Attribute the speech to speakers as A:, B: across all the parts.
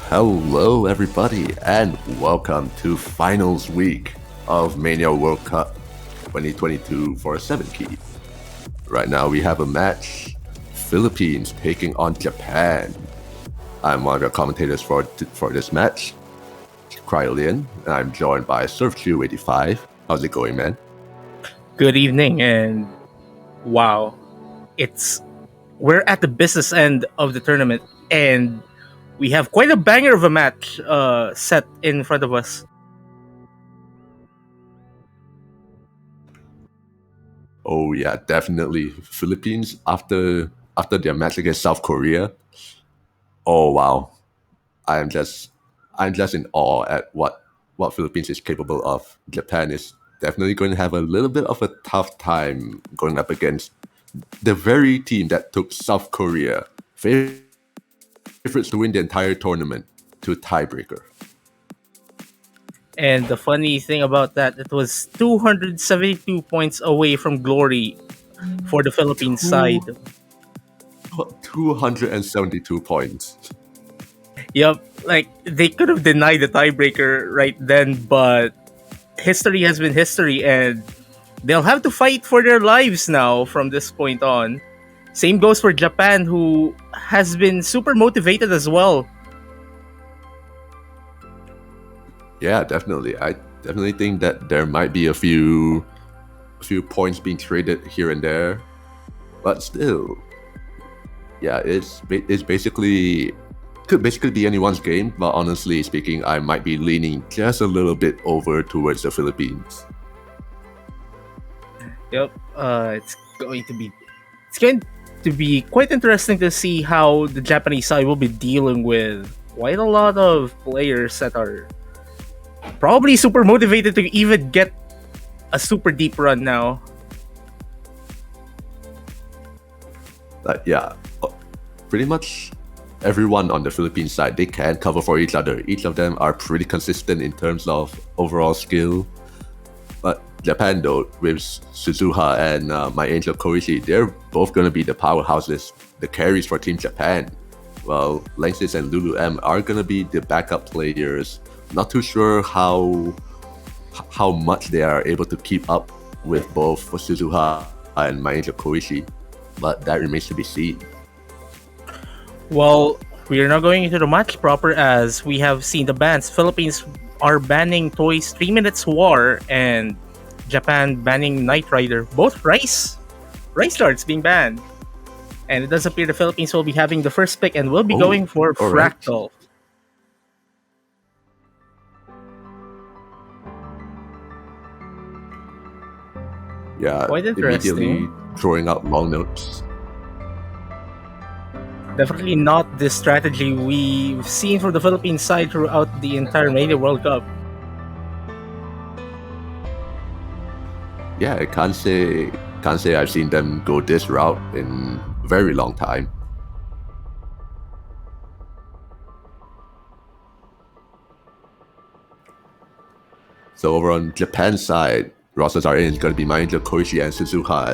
A: Hello, everybody, and welcome to finals week of Mania World Cup 2022 for a 7 key. Right now, we have a match: Philippines taking on Japan. I'm one of the commentators for this match, Cryolian, and I'm joined by SurfQ85. How's it going, man?
B: Good evening, and wow, we're at the business end of the tournament, and we have quite a banger of a match set in front of us.
A: Oh yeah, definitely. Philippines after their match against South Korea. Oh wow, I'm just in awe at what Philippines is capable of. Japan is definitely going to have a little bit of a tough time going up against the very team that took South Korea, favorites to win the entire tournament, to a tiebreaker.
B: And the funny thing about that, it was 272 points away from glory for the Philippines side.
A: 272 points.
B: Yep, like they could have denied the tiebreaker right then, but history has been history, and they'll have to fight for their lives now from this point on. Same goes for Japan, who has been super motivated as well.
A: Yeah, definitely. I definitely think that there might be a few points being traded here and there, but still, yeah, it's basically could basically be anyone's game. But honestly speaking, I might be leaning just a little bit over towards the Philippines.
B: Yep, it's going to be quite interesting to see how the Japanese side will be dealing with quite a lot of players that are probably super motivated to even get a super deep run now.
A: Yeah, pretty much everyone on the Philippines side, they can cover for each other. Each of them are pretty consistent in terms of overall skill. But Japan, though, with Suzuha and My Angel Koichi, they're both going to be the powerhouses, the carries for Team Japan. Well, Lanxis and Lulu M are going to be the backup players. Not too sure how much they are able to keep up with both Suzuha and My Angel Koichi, but that remains to be seen.
B: Well, we are now going into the match proper, as we have seen the bans. Philippines are banning Toy's 3 Minutes War, and Japan banning Knight Rider. Both Rice darts being banned. And it does appear the Philippines will be having the first pick and will be going for Fractal.
A: Yeah,
B: quite interesting.
A: Immediately throwing out long notes.
B: Definitely not the strategy we've seen from the Philippine side throughout the entire Mania World Cup.
A: Yeah, I can't say I've seen them go this route in a very long time. So over on Japan's side, rosters are in. It's going to be My Angel Koichi and Suzuha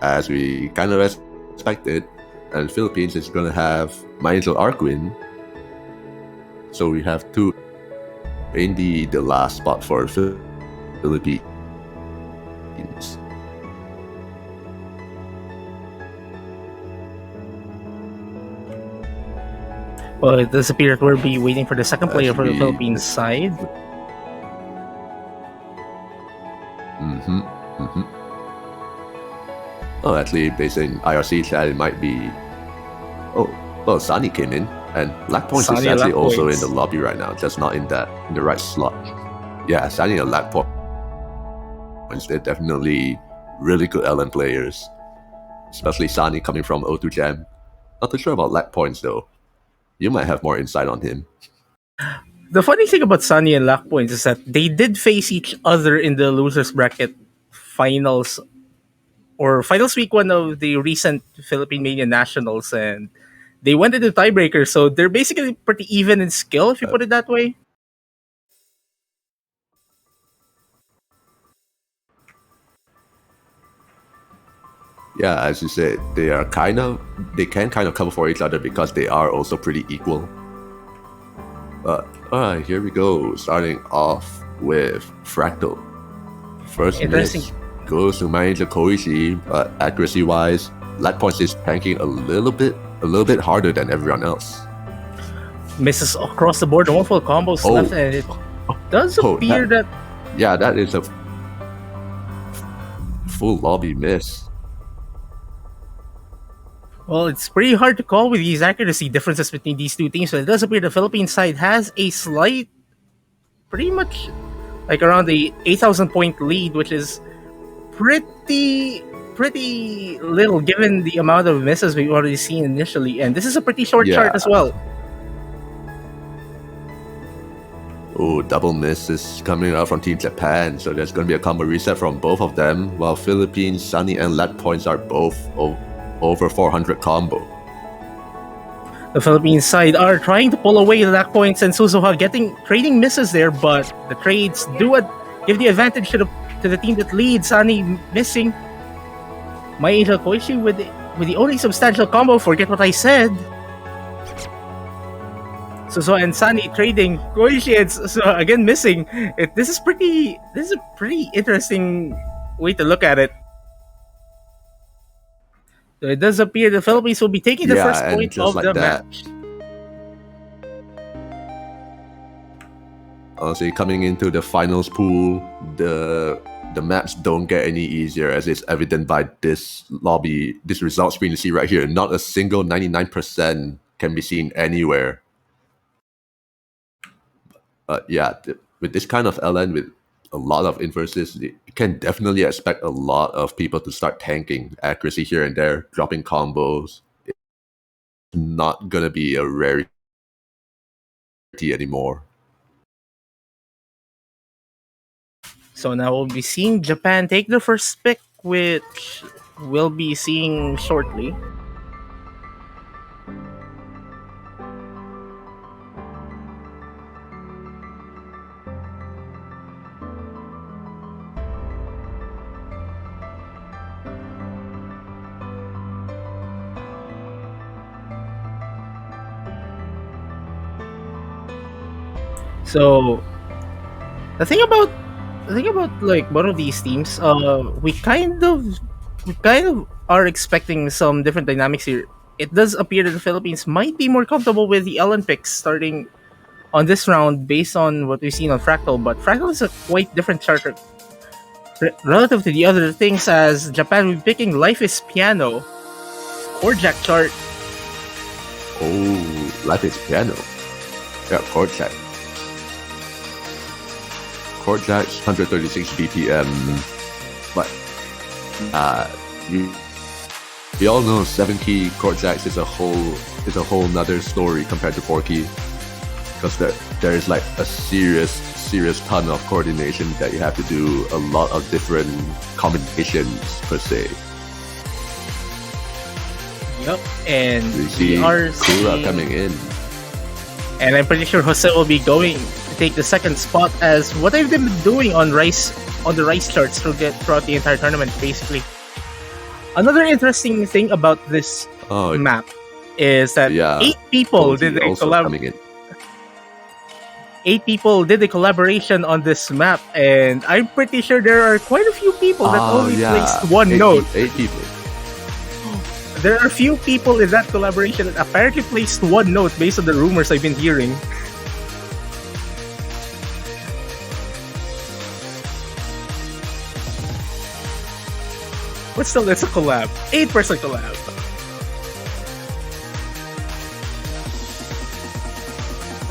A: as we kind of expected. And Philippines is going to have My Angel Arkwin. So we have two in the last spot for Philippines.
B: Well, it does appear that we'll be waiting for the second player for the Philippines side.
A: Oh, actually, based in IRC chat, it might be. Oh, well, Sunny came in, and Black Points is actually also in the lobby right now, just not in the right slot. Yeah, Sunny and Black Points, they're definitely really good LN players, especially Sunny coming from O2 Jam. Not too sure about Black Points though. You might have more insight on him.
B: The funny thing about Sunny and Lack Points is that they did face each other in the losers bracket finals, or finals week one of the recent Philippine Mania Nationals, and they went into tiebreakers, so they're basically pretty even in skill, if you put it that way.
A: Yeah, as you said, they can kind of cover for each other because they are also pretty equal. But alright, here we go. Starting off with Fractal. First
B: Interesting.
A: miss goes to manager Koichi, but accuracy-wise, lat points is tanking a little bit harder than everyone else.
B: Misses across the board, multiple combos left, and it does appear that
A: yeah, that is a full lobby miss.
B: well, it's pretty hard to call with these accuracy differences between these two teams, but it does appear the Philippine side has a slight, pretty much like around the 8,000 point lead, which is pretty little given the amount of misses we've already seen initially, and this is a pretty short chart as well.
A: Oh, double miss is coming out from Team Japan, so there's going to be a combo reset from both of them, while Philippines, Sunny and lat points are both over 400 combo.
B: The Philippine side are trying to pull away the lat points, and Suzuha trading misses there, but the trades do give the advantage to the team that leads. Sunny missing. My Angel Koichi with the only substantial combo, forget what I said. So and Sunny trading, Koichi and so again missing. This is a pretty interesting way to look at it. So it does appear the Philippines will be taking the first point of the match.
A: Also, coming into the finals pool, the maps don't get any easier, as is evident by this result screen you see right here. Not a single 99% can be seen anywhere. With this kind of LN with a lot of inverses, you can definitely expect a lot of people to start tanking accuracy here and there, dropping combos. It's not gonna be a rarity anymore.
B: So now we'll be seeing Japan take the first pick, which we'll be seeing shortly. So the thing about like one of these teams, we kind of are expecting some different dynamics here. It does appear that the Philippines might be more comfortable with the LN picks starting on this round based on what we've seen on Fractal, but Fractal is a quite different chart relative to the other things, as Japan will be picking Life is Piano or Jack chart.
A: Oh, Life is Piano. Yeah, Chord Jack. Chord Jack's 136 BPM, but we all know 7-key Chord Jacks is a whole nother story compared to 4-key, because there is like a serious ton of coordination that you have to do, a lot of different combinations per se.
B: Yep, and
A: we see Kura coming in,
B: and I'm pretty sure Jose will be going to take the second spot, as what I've been doing on the rice charts throughout the entire tournament. Basically, another interesting thing about this map is that 8 people did a collaboration. 8 people did a collaboration on this map, and I'm pretty sure there are quite a few people that only placed one note.
A: 8 people.
B: There are a few people in that collaboration that apparently placed one note based on the rumors I've been hearing. But still, it's a collab. 8% collab.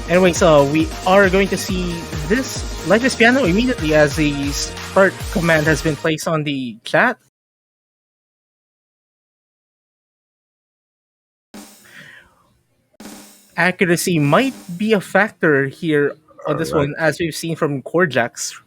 B: Anyway, so we are going to see this Life is Piano immediately as the start command has been placed on the chat. Accuracy might be a factor here on this one, as we've seen from Chord Jacks.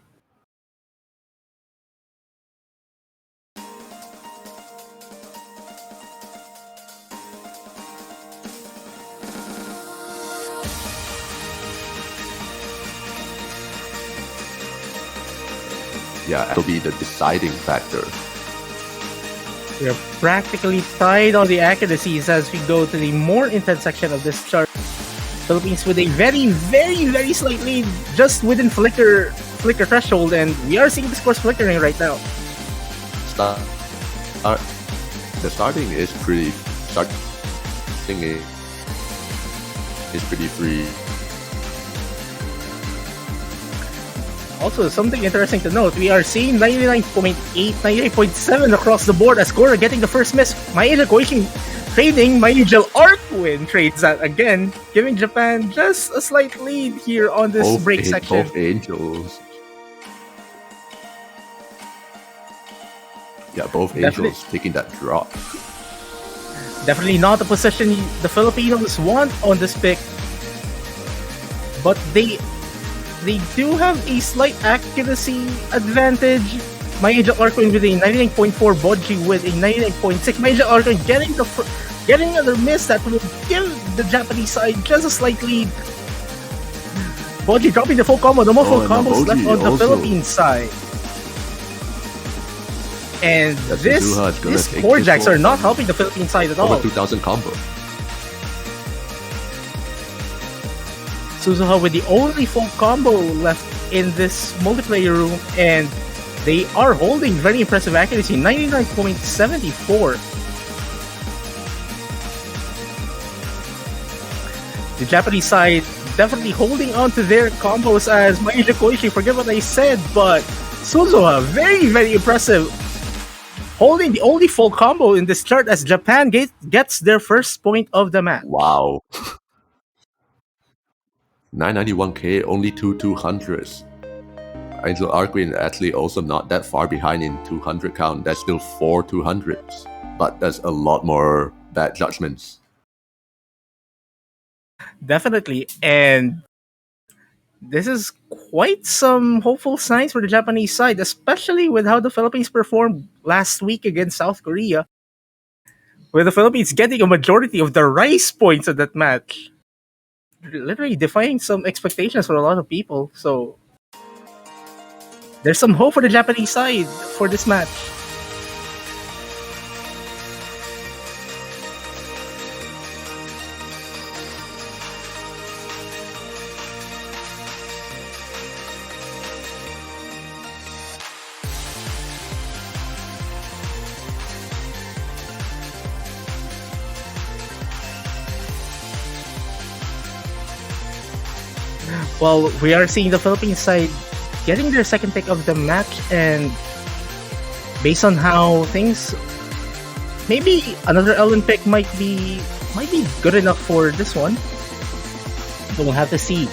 A: Yeah, it'll be the deciding factor.
B: We're practically tied on the accuracies as we go to the more intense section of this chart. Philippines with a very, very, very slight lead, just within flicker threshold, and we are seeing the scores flickering right now.
A: Start, the starting is pretty. Starting is pretty free.
B: Also, something interesting to note, we are seeing 99.8, 99.7 across the board as Gora getting the first miss. Maeda Koichi trading, Maijel Arkwin trades that again, giving Japan just a slight lead here on this break section.
A: Both Angels. Yeah, both Angels taking that drop.
B: Definitely not the position the Filipinos want on this pick. But they do have a slight accuracy advantage. Maijel Arkwin with a 99.4, Bodji with a 99.6. Maijel Arkwin getting another miss that will give the Japanese side just a slight lead. Bodji dropping the full combo. No more full combos left on the Philippines side. And these core jacks are not helping the Philippine side at all.
A: Over 2,000 combo.
B: Suzuha with the only full combo left in this multiplayer room, and they are holding very impressive accuracy, 99.74. The Japanese side definitely holding on to their combos as Maeda Koichi, forget what I said, but Suzuha, very, very impressive. Holding the only full combo in this chart as Japan gets their first point of the match.
A: Wow. 991k, only 200s. Angel Arkwin actually also not that far behind in 200 count. That's still 4 200s. But that's a lot more bad judgments.
B: Definitely. And this is quite some hopeful signs for the Japanese side, especially with how the Philippines performed last week against South Korea, with the Philippines getting a majority of the rice points of that match. Literally defying some expectations for a lot of people. So there's some hope for the Japanese side for this match. Well, we are seeing the Philippine side getting their second pick of the match, and based on how things, maybe another Ellen pick might be good enough for this one. But we'll have to see.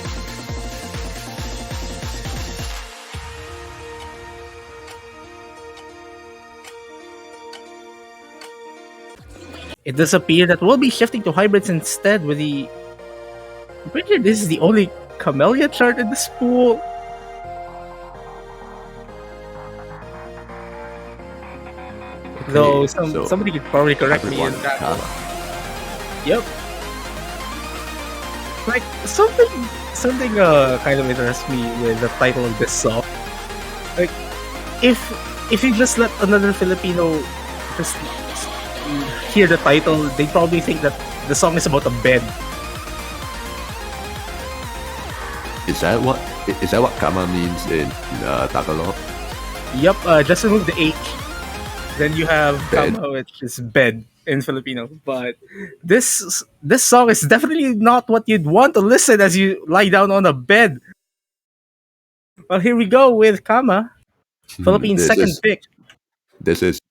B: It does appear that we'll be shifting to hybrids instead with the... I'm pretty sure this is the only Camellia chart in this pool. Okay, though somebody could probably correct me in that. Yep. Like something kind of interests me with the title of this song. Like if you just let another Filipino just hear the title, they probably think that the song is about a bed.
A: Is that what kama means in Tagalog?
B: Yep, just remove the H. Then you have
A: Bed.
B: kama, which is bed in Filipino. But this song is definitely not what you'd want to listen as you lie down on a bed. Well, here we go with Kama, Philippines' second pick.
A: This is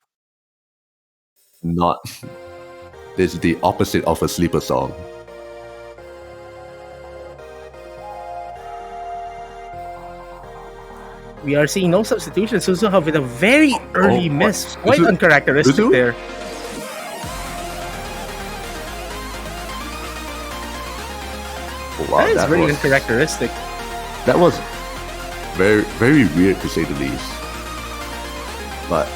A: not. This is the opposite of a sleeper song.
B: We are seeing no substitution. Suzuha with a very early miss.
A: What?
B: Quite uncharacteristic there.
A: Wow,
B: that is very uncharacteristic.
A: That was very, very weird to say the least. But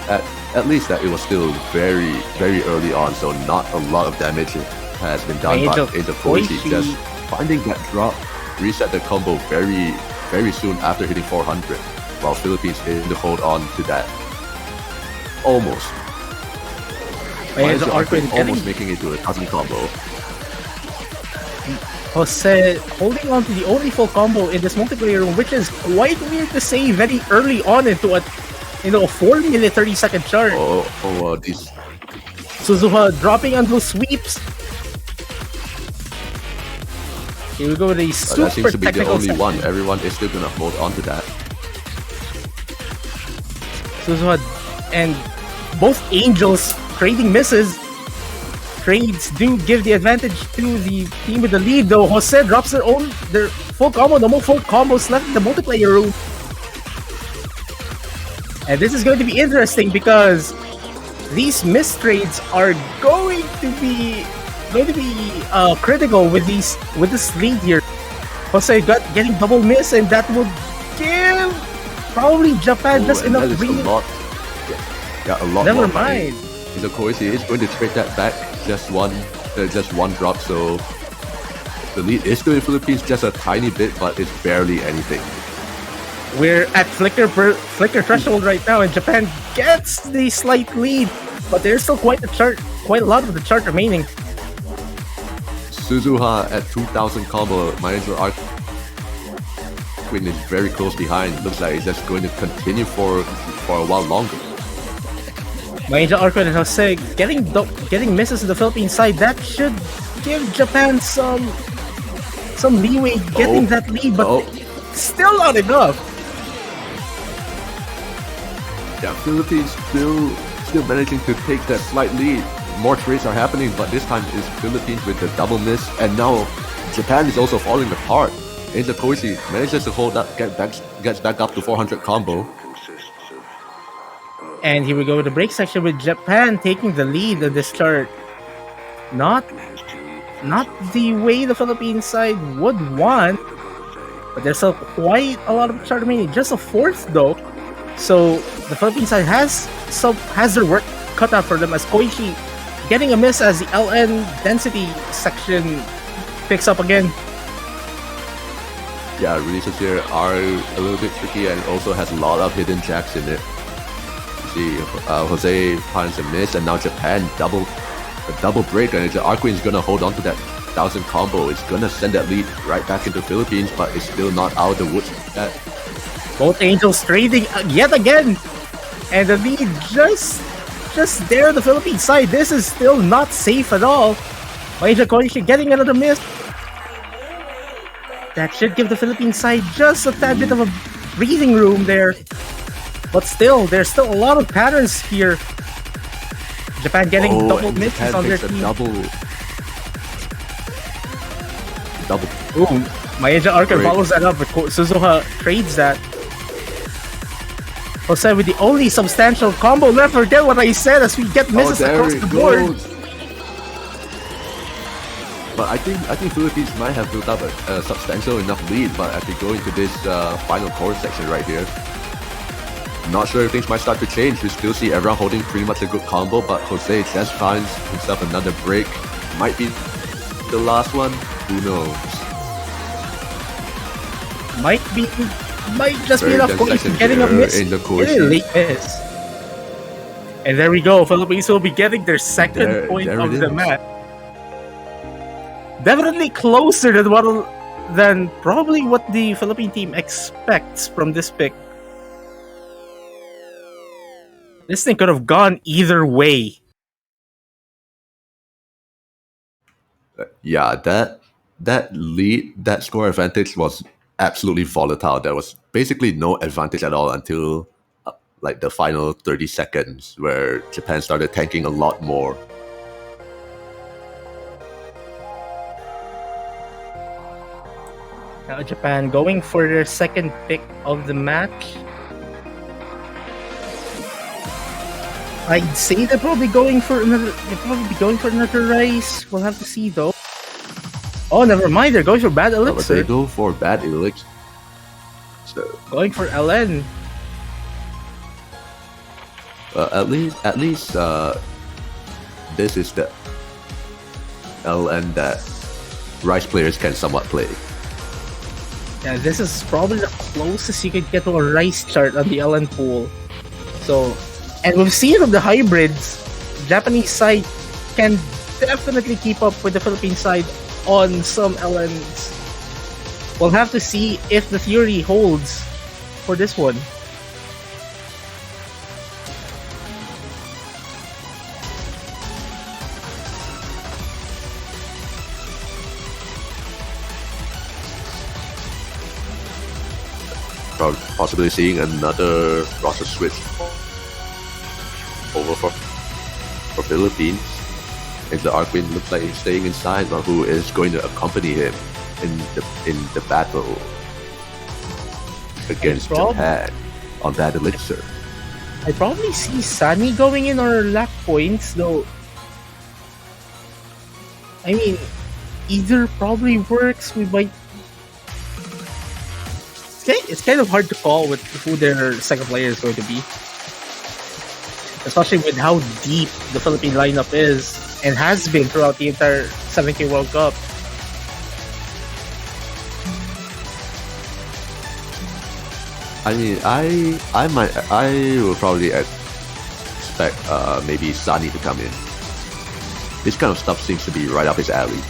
A: at least that it was still very, very early on, so not a lot of damage has been done by Angel Koichi. Just finding that drop, reset the combo very, very soon after hitting 400. While Philippines able to hold on to that. Almost.
B: Angel Arkwin
A: almost making it to a 1,000 combo.
B: Jose holding on to the only full combo in this multiplayer room, which is quite weird to say very early on into a 4-minute 30-second chart.
A: These
B: Suzuha dropping on those sweeps. Here we go with a super
A: that seems to be the
B: technical
A: only
B: section.
A: one. Everyone is still gonna hold on to that.
B: Suzuha and both Angels trading misses. Trades do give the advantage to the team with the lead, though. Jose drops their full combo. No more full combos left in the multiplayer room. And this is going to be interesting because these miss trades are going to be critical with this lead here. Jose getting double miss, and that would give probably Japan just enough
A: that is
B: breathing.
A: a lot.
B: Never
A: more money.
B: mind.
A: Of course, he is going to trade that back. Just one drop, so the lead is still in Philippines just a tiny bit, but it's barely anything.
B: We're at flicker threshold right now, and Japan gets the slight lead, but there's still quite a lot of the chart remaining.
A: Suzuha at 2,000 combo, Manager Arc Queen is very close behind. Looks like it's just going to continue for a while longer.
B: Major Arcade and Jose getting misses to the Philippine side. That should give Japan some leeway getting that lead, but still not enough.
A: Yeah, Philippines still managing to take that slight lead. More trades are happening, but this time it's Philippines with the double miss, and now Japan is also falling apart. Angel Koichi manages to hold up, gets back up to 400 combo.
B: And here we go with the break section with Japan taking the lead in this chart. Not the way the Philippine side would want, but there's still quite a lot of chart remaining. Just a fourth though, so the Philippine side has their work cut out for them, as Koichi getting a miss as the LN density section picks up again.
A: Yeah, releases here are a little bit tricky and also has a lot of hidden jacks in it. See, Jose finds a miss, and now Japan a double break, and the Arquin is gonna hold on to that 1,000 combo. It's gonna send that lead right back into Philippines, but it's still not out of the woods yet.
B: Both Angels trading yet again, and the lead just there on the Philippine side. This is still not safe at all. Major Koichi getting another miss. That should give the Philippine side just a tad bit of a breathing room there. But still, there's still a lot of patterns here. Japan getting double misses on their team.
A: Double.
B: Ooh, Maeda Archer follows that up, but Suzuha trades that. Jose with the only substantial combo left. Forget what I said as we get misses across the board.
A: But I think Philippines might have built up a substantial enough lead, but as we go into this final core section right here, not sure if things might start to change. We still see everyone holding pretty much a good combo, but Jose just finds himself another break. Might be the last one. Who knows?
B: Might just be enough points getting a miss. Really late miss. And there we go. Philippines will be getting their second point of the match. Definitely closer than probably what the Philippine team expects from this pick. This thing could have gone either way.
A: Yeah, that score advantage was absolutely volatile. There was basically no advantage at all until like the final 30 seconds, where Japan started tanking a lot more.
B: Now Japan going for their second pick of the match. I'd say they're probably going for another rice. We'll have to see though. Oh, never mind. They're going for bad elixir.
A: They go for bad elixir. So,
B: going for LN.
A: At least, this is the LN that rice players can somewhat play.
B: Yeah, this is probably the closest you could get to a rice chart on the LN pool. So, and we've seen from the hybrids, Japanese side can definitely keep up with the Philippine side on some LNs. We'll have to see if the theory holds for this one.
A: Possibly seeing another roster switch over for Philippines. And the Arkwin looks like he's staying inside, but who is going to accompany him in the battle against Japan on that elixir?
B: I probably see Sunny going in or lack points, though. I mean, either probably works. We might. It's kind of hard to call with who their second player is going to be, especially with how deep the Philippine lineup is and has been throughout the entire 7K World Cup.
A: I mean, I will probably expect maybe Sunny to come in. This kind of stuff seems to be right up his alley.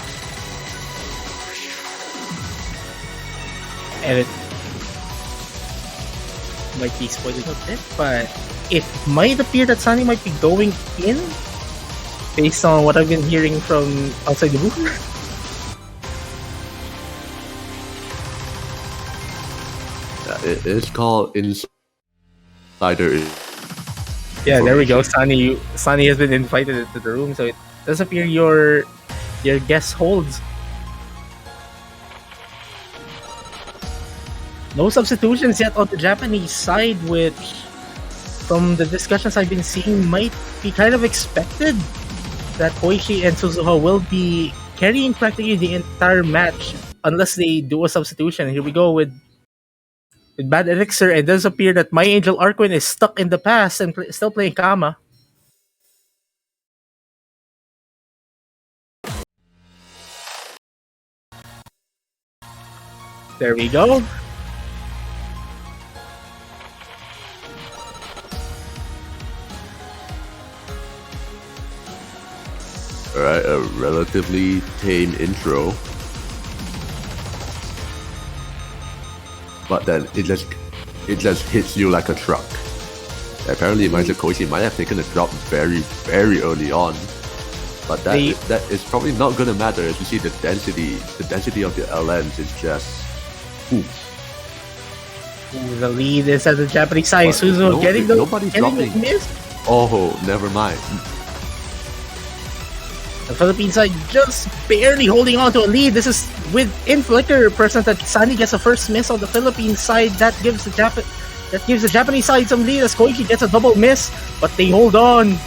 B: And it might be spoiling a bit, but it might appear that Sunny might be going in based on what I've been hearing from outside the booth.
A: It is called Insider.
B: Yeah, there we go. Sunny has been invited into the room, so it does appear your guess holds. No substitutions yet on the Japanese side, which, from the discussions I've been seeing, might be kind of expected that Koichi and Suzuha will be carrying practically the entire match unless they do a substitution. Here we go with Bad Elixir. It does appear that My Angel Arkwin is stuck in the past and still playing Kama. There we go.
A: Alright, a relatively tame intro. But then it just hits you like a truck. Apparently Master Koichi might have taken a drop very, very early on. But that is probably not gonna matter as you see the density of the LNs is just
B: The lead is at the Japanese side. Suzu getting the miss.
A: Oh, never mind.
B: The Philippine side just barely holding on to a lead. This is with Inflicker present that Sunny gets a first miss on the Philippine side. That gives the Japanese side some lead as Koichi gets a double miss, but they hold on.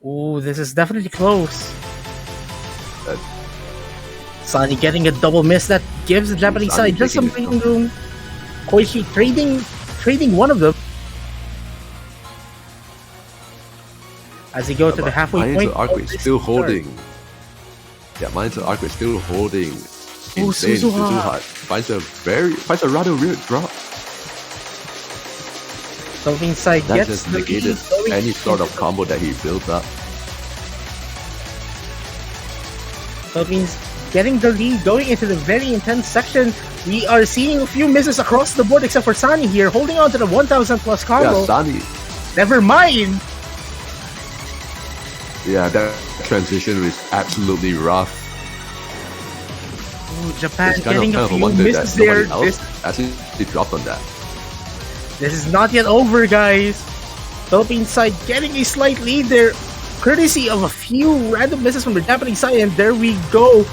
B: Ooh, this is definitely close. Sunny getting a double miss that gives the Japanese side just some breathing room. Koichi trading one of them. As he goes to the halfway point.
A: Arkwin still holding. Yeah, Mindset Arkwin still holding. Insane. Suzuha finds a rather weird drop.
B: Philippine side
A: that
B: gets
A: just negated any sort of combo that he built up.
B: Philippines getting the lead going into the very intense section. We are seeing a few misses across the board except for Sunny here, holding on to the 1000 plus combo.
A: Yeah, Sunny.
B: Never mind.
A: Yeah, that transition was absolutely rough.
B: Ooh, Japan getting a few misses there.
A: Actually, they dropped on that.
B: This is not yet over, guys. Philippine side getting a slight lead there, courtesy of a few random misses from the Japanese side, and there we go.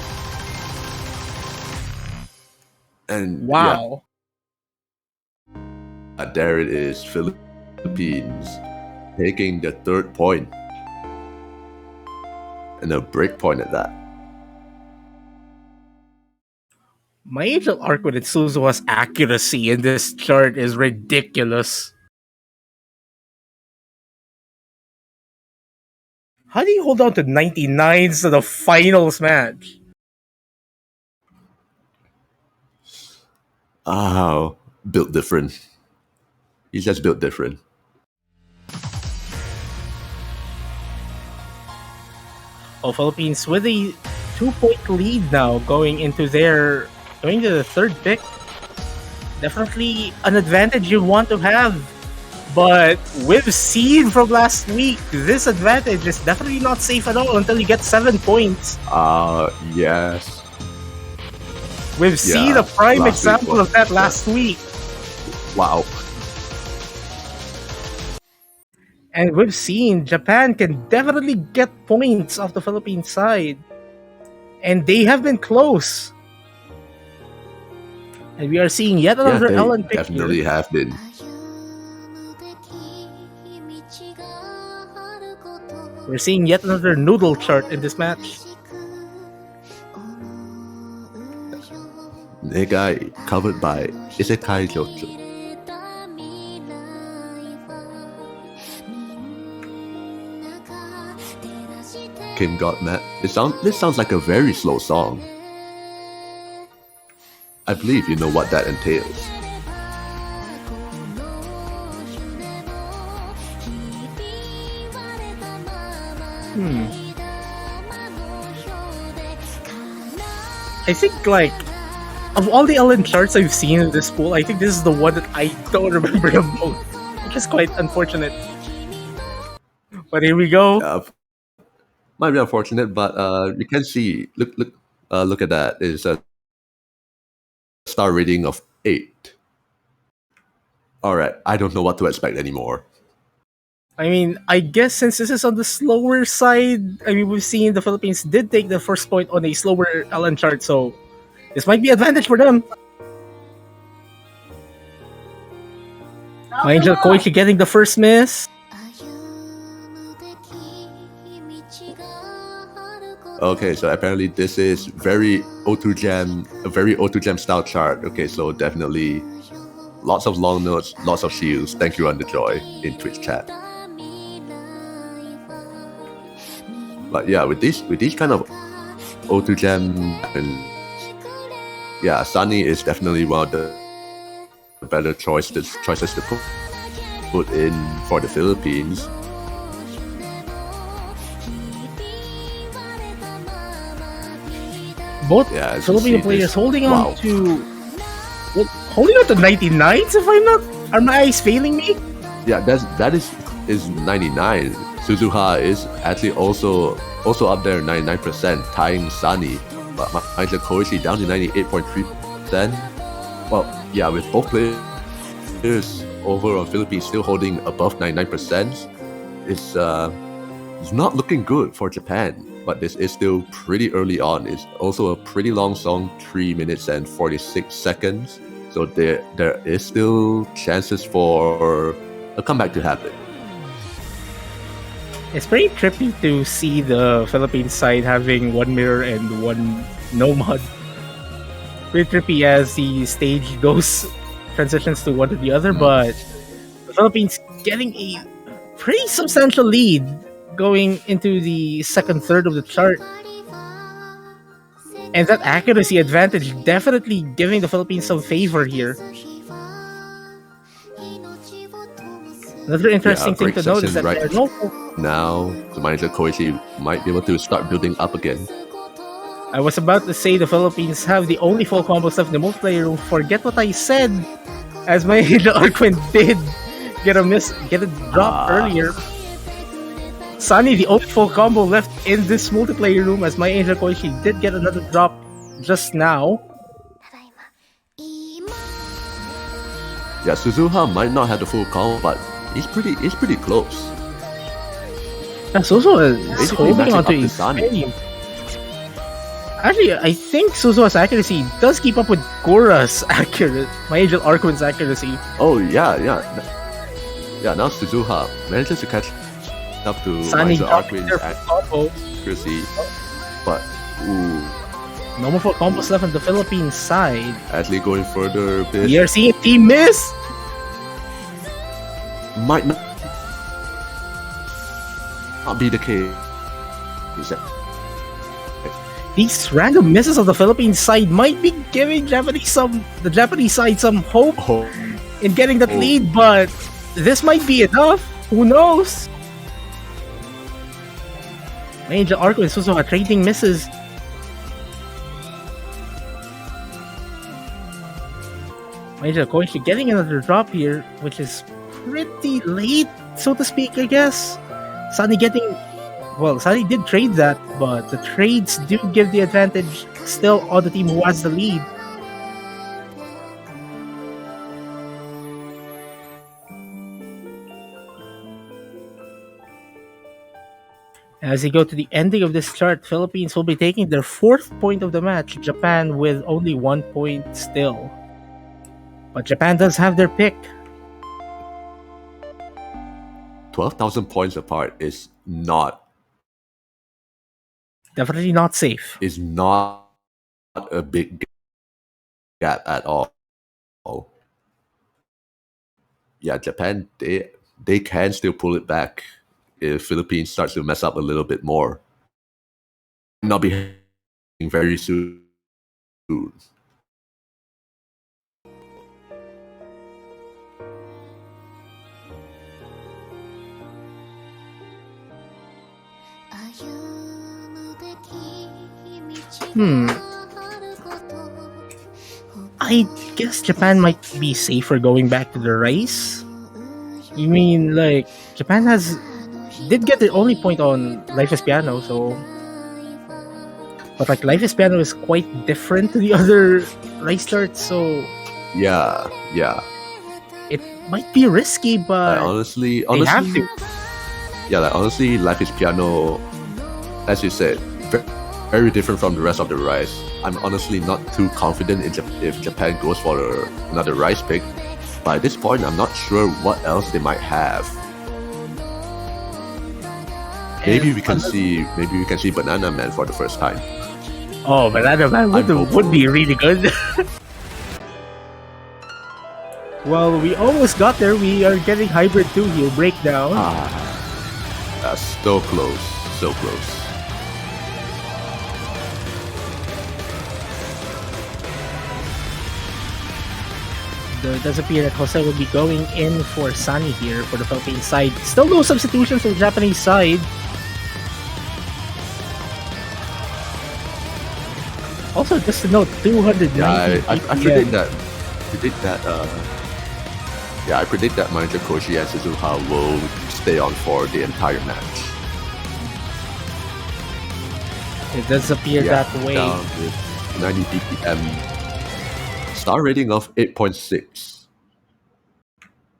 A: And
B: wow.
A: Yeah, there it is, Philippines taking the third point. And a break point at that.
B: My Angel Arkwin and Suzuha's accuracy in this chart is ridiculous. How do you hold on to 99s to the finals match?
A: Oh, built different. He's just built different.
B: Well, Philippines with a 2-point lead now going into the third pick. Definitely an advantage you want to have. But we've seen from last week, this advantage is definitely not safe at all until you get 7 points.
A: Yes.
B: We've seen a prime example of that last week.
A: Wow.
B: And we've seen Japan can definitely get points off the Philippine side. And they have been close. And we are seeing yet another Ellen pick
A: definitely
B: here.
A: have been.
B: We're seeing yet another noodle chart in this match.
A: Negai covered by Isekai Jojo. Kim got mad. This sounds like a very slow song. I believe you know what that entails.
B: I think, like, of all the Ellen charts I've seen in this pool, I think this is the one that I don't remember the most, which is quite unfortunate. But here we go.
A: Might be unfortunate, but you can see. Look at that. It's a star rating of 8. All right, I don't know what to expect anymore.
B: I mean, I guess since this is on the slower side, I mean, we've seen the Philippines did take the first point on a slower Ellen chart, so this might be advantage for them. My Angel Koichi getting the first miss.
A: Okay, so apparently this is very O2 Jam, a very O2 Jam style chart. Okay, so definitely lots of long notes, lots of shields. Thank you, Underjoy, in Twitch chat. But yeah, with these kind of O2 Jam, and yeah, Sunny is definitely one of the better choices to put in for the Philippines.
B: Both Filipino players holding on to 99s, if I'm not, are my eyes failing me?
A: Yeah, that is 99. Suzuha is actually also up there, 99%, tying Sunny. But Angel Koichi down to 98.3%. Well, yeah, with both players over on Philippines still holding above 99%, it's not looking good for Japan. But this is still pretty early on. It's also a pretty long song, 3 minutes and 46 seconds. So there is still chances for a comeback to happen.
B: It's pretty trippy to see the Philippine side having one mirror and one no mod. Pretty trippy as the stage transitions to one to the other, but the Philippines getting a pretty substantial lead going into the second third of the chart. And that accuracy advantage definitely giving the Philippines some favor here. Another interesting thing to note is that there are no...
A: Now, the manager Koichi might be able to start building up again.
B: I was about to say the Philippines have the only full combos left in the multiplayer room. Forget what I said, as my Arquin did get a drop earlier. Sunny, the only full combo left in this multiplayer room, as my Angel Koichi did get another drop just now.
A: Yeah, Suzuha might not have the full combo, but he's pretty close.
B: Yeah, Suzuha is holding on to his Sunny. Actually, I think Suzuha's accuracy does keep up with Gora's my Angel Arquin's accuracy.
A: Oh yeah. Now Suzuha manages to catch up to
B: Sunny
A: Arquin's accuracy, but
B: no more full combos left on the Philippines side.
A: Actually going further a bit.
B: We are seeing a team miss.
A: Might not be the case.
B: These random misses of the Philippines side might be giving the Japanese side some hope in getting that lead, but this might be enough. Who knows? Angel Arco and Suzuha trading misses. Angel Koichi getting another drop here, which is pretty late, so to speak, I guess. Sunny getting... Well, Sunny did trade that, but the trades do give the advantage still on the team who has the lead. As we go to the ending of this chart, Philippines will be taking their 4th point of the match, Japan with only 1 point still. But Japan does have their pick.
A: 12,000 points apart is not...
B: Definitely not safe.
A: Is not a big gap at all. Yeah, Japan, they can still pull it back if Philippines starts to mess up a little bit more. Not be very soon.
B: I guess Japan might be safer going back to the rice. You mean, like, Japan did get the only point on Life is Piano, so... But, like, Life is Piano is quite different to the other rice starts, so...
A: Yeah.
B: It might be risky, but...
A: honestly,
B: they have to.
A: Yeah, like, honestly, Life is Piano, as you said, very different from the rest of the rice. I'm honestly not too confident if Japan goes for another rice pick. But at this point, I'm not sure what else they might have. Maybe we can see Banana Man for the first time.
B: Oh, Banana Man would be really good. Well, we almost got there. We are getting Hybrid 2 here. Breakdown.
A: So close. So close.
B: It does appear that Jose will be going in for Sunny here for the Philippine side. Still no substitutions for the Japanese side. Also, just to note, 290.
A: Yeah, I predict that. I predict that manager Koshi and Suzuha will stay on for the entire match.
B: It does appear that way.
A: Down with 90 BPM. Star rating of 8.6.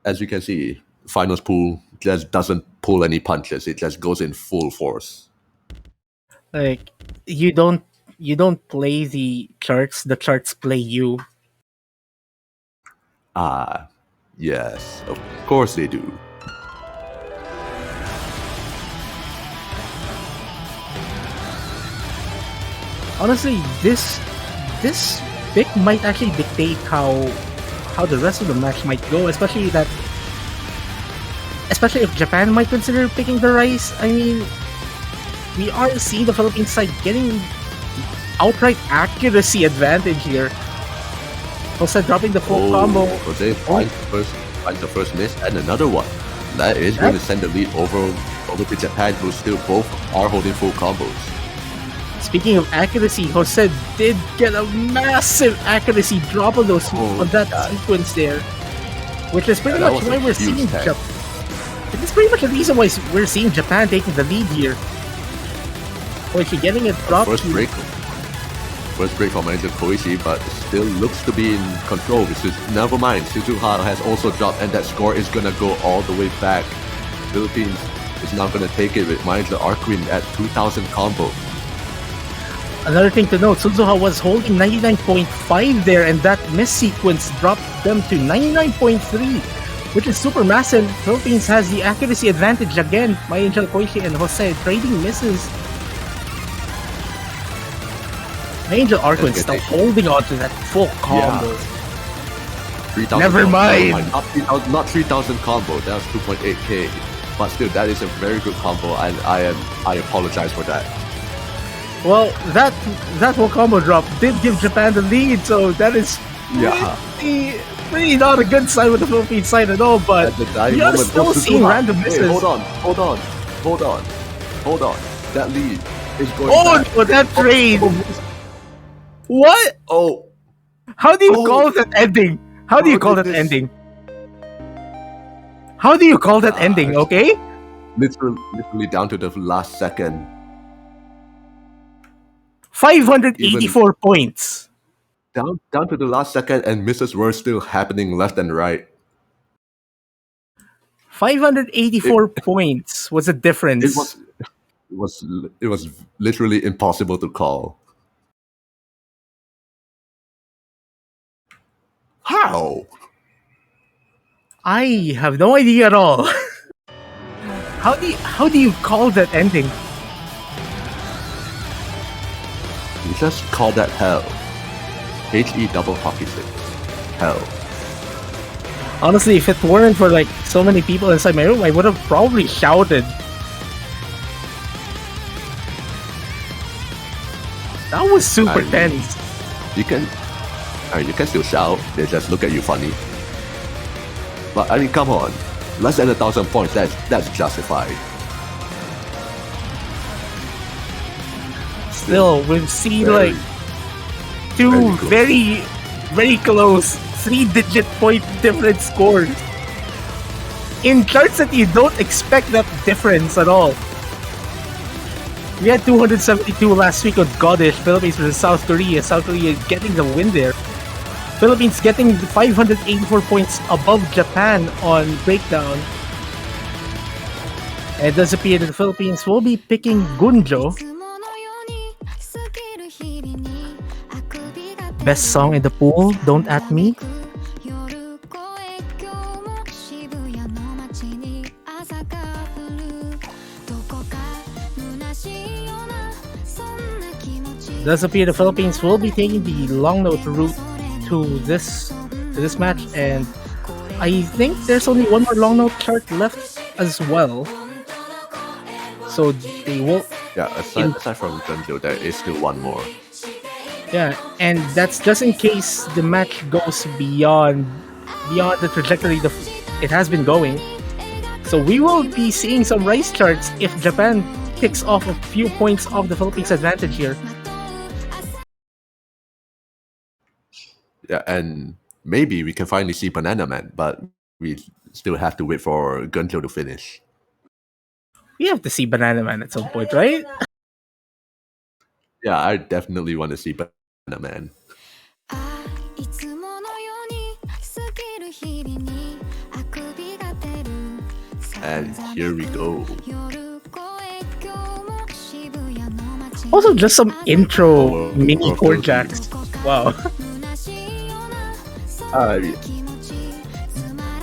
A: As you can see, finals pool just doesn't pull any punches. It just goes in full force.
B: Like, you don't play the charts play you.
A: Yes, of course they do.
B: Honestly, this pick might actually dictate how the rest of the match might go, especially if Japan might consider picking the rice. I mean, we are seeing the Philippine side getting outright accuracy advantage here. Jose dropping the full combo.
A: Jose finds the first miss and another one. That is going to send the lead over to Japan, who still both are holding full combos.
B: Speaking of accuracy, Jose did get a massive accuracy drop on that sequence there, which is pretty much why we're seeing Japan. It's pretty much the reason why we're seeing Japan taking the lead here. Koichi getting it dropped.
A: First break from manager Koichi, but still looks to be in control. Never mind, Suzuha has also dropped, and that score is gonna go all the way back. Philippines is now gonna take it with manager Arquin at 2,000 combo.
B: Another thing to note, Suzuha was holding 99.5 there, and that miss sequence dropped them to 99.3, which is super massive. Philippines has the accuracy advantage again. My Angel Koichi and Jose trading misses. My Angel Arquin still holding on to that full combo.
A: Yeah.
B: Never mind.
A: Not 3,000 combo. That was 2.8k. But still, that is a very good combo, and I apologize for that.
B: Well, that whole combo drop did give Japan the lead, so that is pretty not a good sign with the Philippine side at all. But we are still seeing random misses.
A: Hey, hold on. That lead is going
B: Oh
A: back.
B: no, that trade! What?
A: Oh,
B: How do you
A: Oh.
B: call that ending? How do you
A: How
B: call
A: did
B: that
A: this-
B: ending? How do you call that ending, okay?
A: literally down to the last second.
B: 584 points.
A: Down to the last second, and misses were still happening left and right.
B: 584 points was the difference.
A: It was literally impossible to call. How?
B: I have no idea at all. How do you call that ending?
A: You just call that hell. HE double hockey stick. Hell.
B: Honestly, if it weren't for like so many people inside my room, I would have probably shouted. That was super
A: I mean-
B: tense.
A: You can still shout. They just look at you funny. But I mean, come on. Less than 1,000 points. That's justified.
B: Still, we've seen
A: Very-
B: like two
A: very close.
B: very, very close 3-digit point difference scores in charts that you don't expect that difference at all. We had 272 last week on Godish, Philippines versus South Korea. South Korea getting the win there. Philippines getting 584 points above Japan on breakdown. And it does appear that the Philippines will be picking Gunjo. Best song in the pool, Don't At Me. It does appear the Philippines will be taking the long note route to this match, and I think there's only one more long note chart left as well. So they will,
A: Yeah, aside from Gunjo, there is still one more.
B: yeah, and that's just in case the match goes beyond the trajectory it has been going. So we will be seeing some rice charts if Japan picks off a few points off the Philippines' advantage here.
A: Yeah, and maybe we can finally see Banana Man, but we still have to wait for Gunjo to finish.
B: We have to see Banana Man at some point, right?
A: Yeah, I definitely want to see Banana Man. And here we go.
B: Also, just some intro
A: Oh,
B: mini
A: oh,
B: chord
A: oh,
B: jacks. Wow.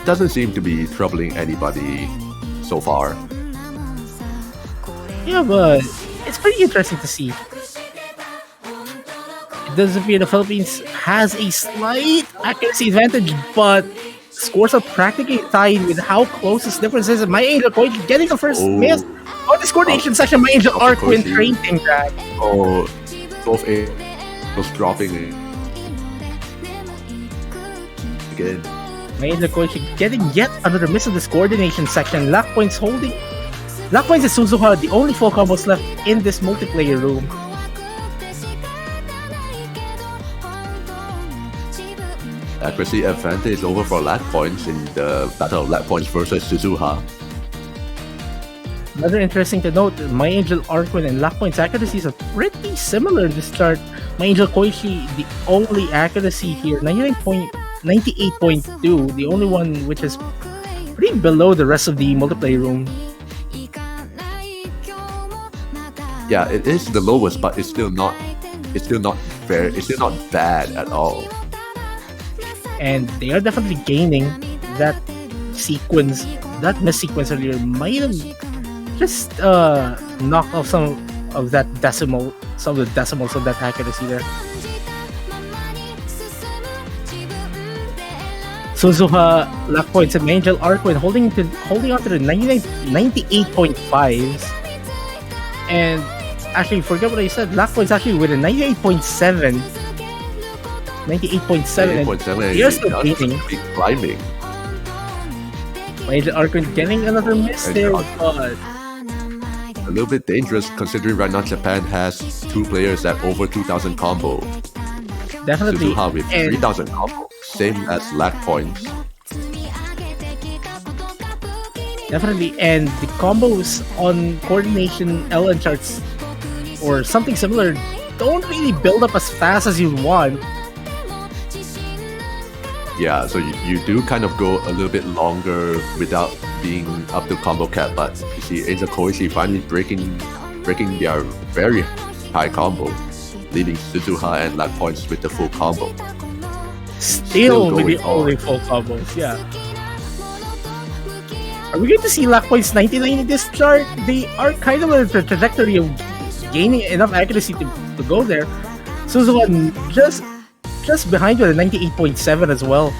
A: Doesn't seem to be troubling anybody so far.
B: Yeah, but it's pretty interesting to see. It does appear the Philippines has a slight accuracy advantage, but scores are practically tied with how close this difference is. And My Angel Koichi getting the first miss. On this coordination section, My Angel
A: Of
B: Arquin
A: course,
B: training that.
A: Oh, both A was dropping again.
B: My Angel Koichi getting yet another miss in this coordination section. Lock points holding. Lock points is Suzuha, the only full combos left in this multiplayer room.
A: Accuracy advantage over for lag points in the battle of lag points versus Suzuha.
B: Another interesting to note, My Angel Arquin and Lock Point's accuracies are pretty similar in this chart. My Angel Koichi, the only accuracy here, 98.2, the only one which is pretty below the rest of the multiplayer room.
A: Yeah, it is the lowest, but it's still not fair. It's still not bad at all.
B: And they are definitely gaining that sequence, that miss sequence earlier might have just knocked off some of the decimals of that accuracy there. Suzuha, Lock Points, and Angel Arquin holding on to the 98.5s. And actually, forget what I said. Lock Points actually with a 98.7. 98.7.
A: 8.7
B: You're still gaining.
A: keep climbing.
B: Angel Arquin getting another miss there, but
A: a little bit dangerous considering right now Japan has two players at over 2,000 combo.
B: Definitely.
A: Suzuha with
B: And
A: 3,000 combo, same as lack points.
B: definitely, and the combos on coordination LN charts or something similar don't really build up as fast as you want.
A: Yeah, so you do kind of go a little bit longer without being up to combo cap, but you see Angel Koichi finally breaking their very high combo, leading Suzuha and lack points with the full combo.
B: Still with the
A: going on.
B: only full combos, yeah. Are we going to see lack points 99 in this chart? They are kind of on the trajectory of gaining enough accuracy to go there. Suzuha just behind with a 98.7 as well.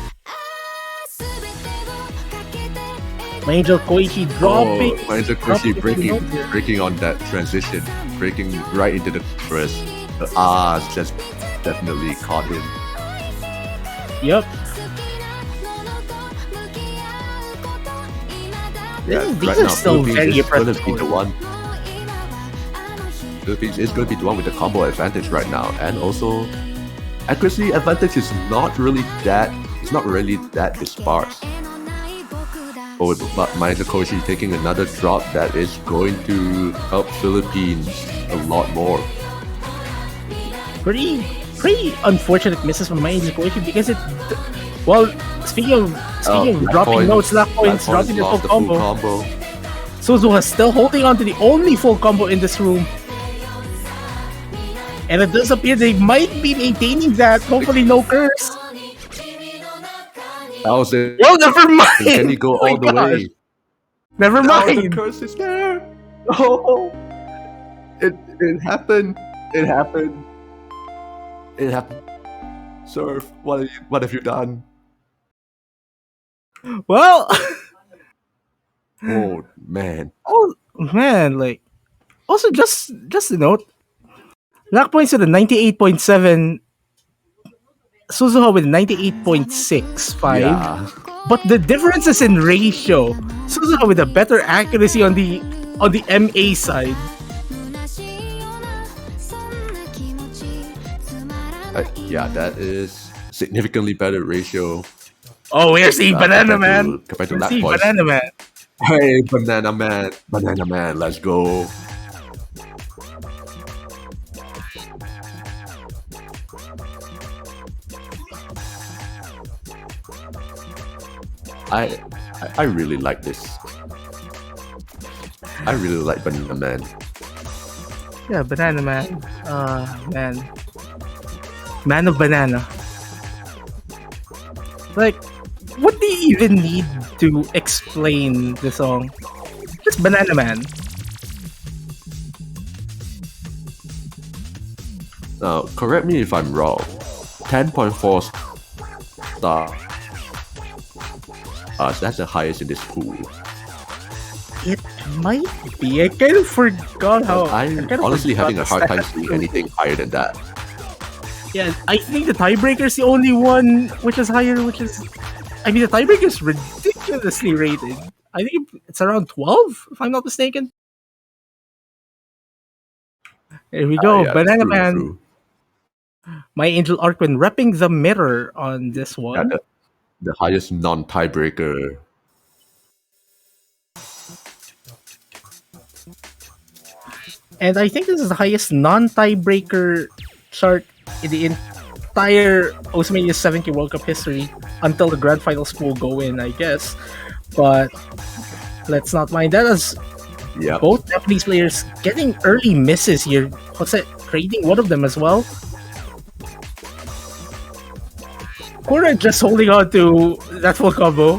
B: My Angel Koichi dropping.
A: Oh, Angel Koichi
B: dropping
A: breaking on that transition, breaking right into the first. The R's just definitely caught him.
B: Yep.
A: Yeah,
B: These
A: right
B: are
A: now,
B: still
A: Philippines
B: very
A: is going
B: impressive.
A: to be the one. Philippines is going to be the one with the combo advantage right now, and also accuracy advantage is not really that. It's not really that disparate. But Maeda Koichi taking another drop that is going to help Philippines a lot more.
B: Pretty unfortunate misses from my Angel Koichi because it. Well, speaking of dropping notes, lack points, dropping the full combo. Suzuha still holding on to the only full combo in this room. And it does appear they might be maintaining that. Hopefully no curse.
A: That was it.
B: Well, never mind.
A: Can he go
B: Oh my
A: all the way?
B: Never
A: No, the
B: mind.
A: curse is there. Oh, it happened. It happened. It happened. Surf, what have you done?
B: Well,
A: Oh man.
B: oh man, like also just a note. Lack points with a 98.7, Suzuha with 98.65.
A: Yeah.
B: But the difference is in ratio. Suzuha with a better accuracy on the MA side.
A: Yeah, that is significantly better ratio.
B: Oh, we're seeing Banana Man.
A: Compared to
B: We're
A: lack
B: seeing
A: points.
B: Banana Man.
A: Hey, Banana Man, let's go. I really like this. I really like Banana Man.
B: Yeah, Banana Man. Man. Man of Banana. Like, what do you even need to explain the song? Just Banana Man.
A: Now, correct me if I'm wrong. 10.4 star. That's the highest in this pool.
B: It might be. I kind of forgot how.
A: I'm
B: kind of
A: honestly
B: forgot
A: having a
B: the
A: hard time
B: stats.
A: seeing anything higher than that.
B: Yeah, I think the tiebreaker is the only one which is higher, which is. I mean, the tiebreaker is ridiculously rated. I think it's around 12, if I'm not mistaken. There we go.
A: Yeah,
B: Banana
A: true,
B: Man.
A: true.
B: My Angel Arquin repping the mirror on this one.
A: Yeah, the highest non-tiebreaker.
B: And I think this is the highest non-tiebreaker chart in the entire Oceania 7K World Cup history until the grand finals will go in, I guess. But let's not mind that, as
A: Yeah.
B: both Japanese players getting early misses here. Jose trading one of them as well. Kura just holding on to that full combo.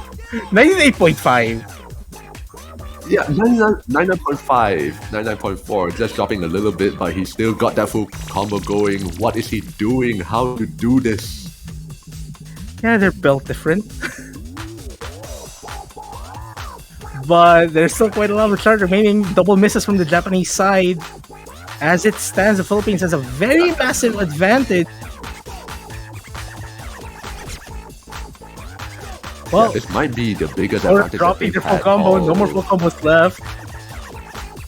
B: 98.5.
A: Yeah, 99.5, 99.4, just dropping a little bit, but he still got that full combo going. What is he doing? How to do this?
B: Yeah, they're built different. But there's still quite a lot of chart remaining. Double misses from the Japanese side. As it stands, the Philippines has a very massive advantage. Well,
A: This might be the biggest
B: or
A: advantage that
B: dropping
A: they've
B: their full
A: had
B: combo. No
A: all-
B: more full combos left.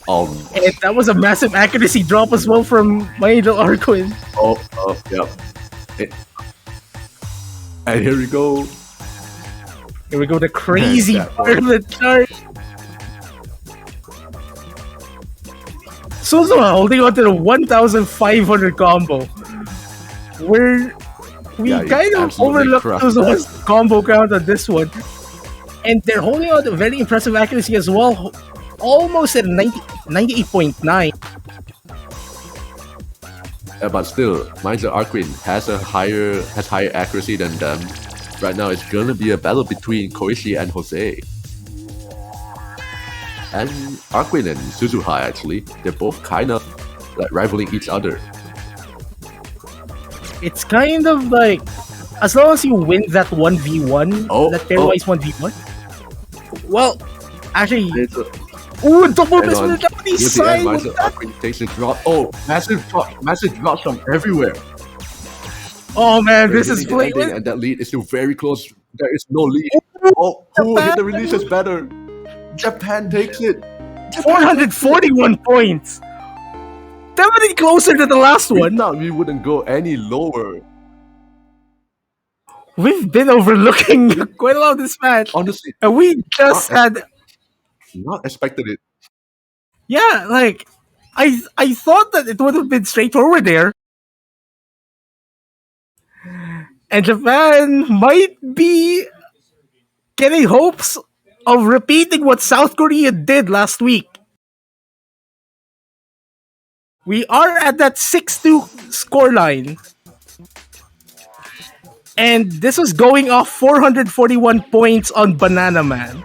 B: And that was a massive accuracy drop as well from my Angel Arquin.
A: Yep. And here we go.
B: Here we go, the crazy
A: That
B: part of the chart. Suzuha holding on to the 1,500 combo. We kind of
A: absolutely
B: overlooked
A: crushed
B: Suzuha's combo count on this one. And they're holding on to very impressive accuracy as well. Almost at 98.9.
A: But still, Mindset Arquin has higher accuracy than them. Right now, it's gonna be a battle between Koichi and Jose. And Arquin and Suzuha, actually, they're both kind of like rivaling each other.
B: It's kind of like, as long as you win that 1v1, that pairwise 1v1. Well, actually, ooh, double miss from the Japanese side.
A: Arquin takes a drop. Oh, massive drops from everywhere.
B: Oh man, this is playing.
A: And that lead is still very close. There is no lead. Oh, who hit the releases better? Japan takes it.
B: 441 points. Definitely closer to the last one.
A: Thought we wouldn't go any lower.
B: We've been overlooking quite a lot of this match.
A: Honestly,
B: and we just
A: not expected it.
B: Yeah, like I thought that it would have been straightforward there. And Japan might be getting hopes of repeating what South Korea did last week. We are at that 6-2 scoreline. And this was going off 441 points on Banana Man.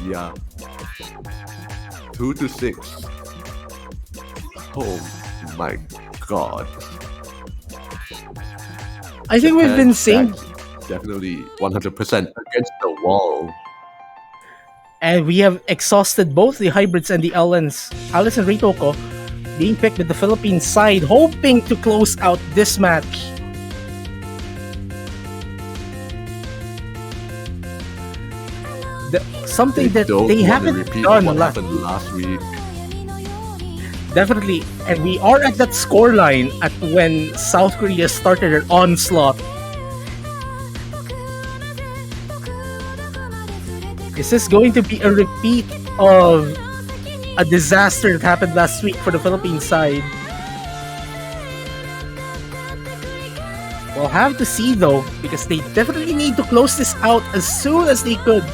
A: Yeah. 2-6. Oh my god.
B: I think we've been saying
A: definitely 100% against the wall.
B: And we have exhausted both the hybrids and the LNs. Alice and Reitoko being picked with the Philippine side, hoping to close out this match. Something that they haven't done
A: what happened last week.
B: Definitely, and we are at that scoreline at when South Korea started their onslaught. Is this going to be a repeat of a disaster that happened last week for the Philippine side? We'll have to see though, because they definitely need to close this out as soon as they could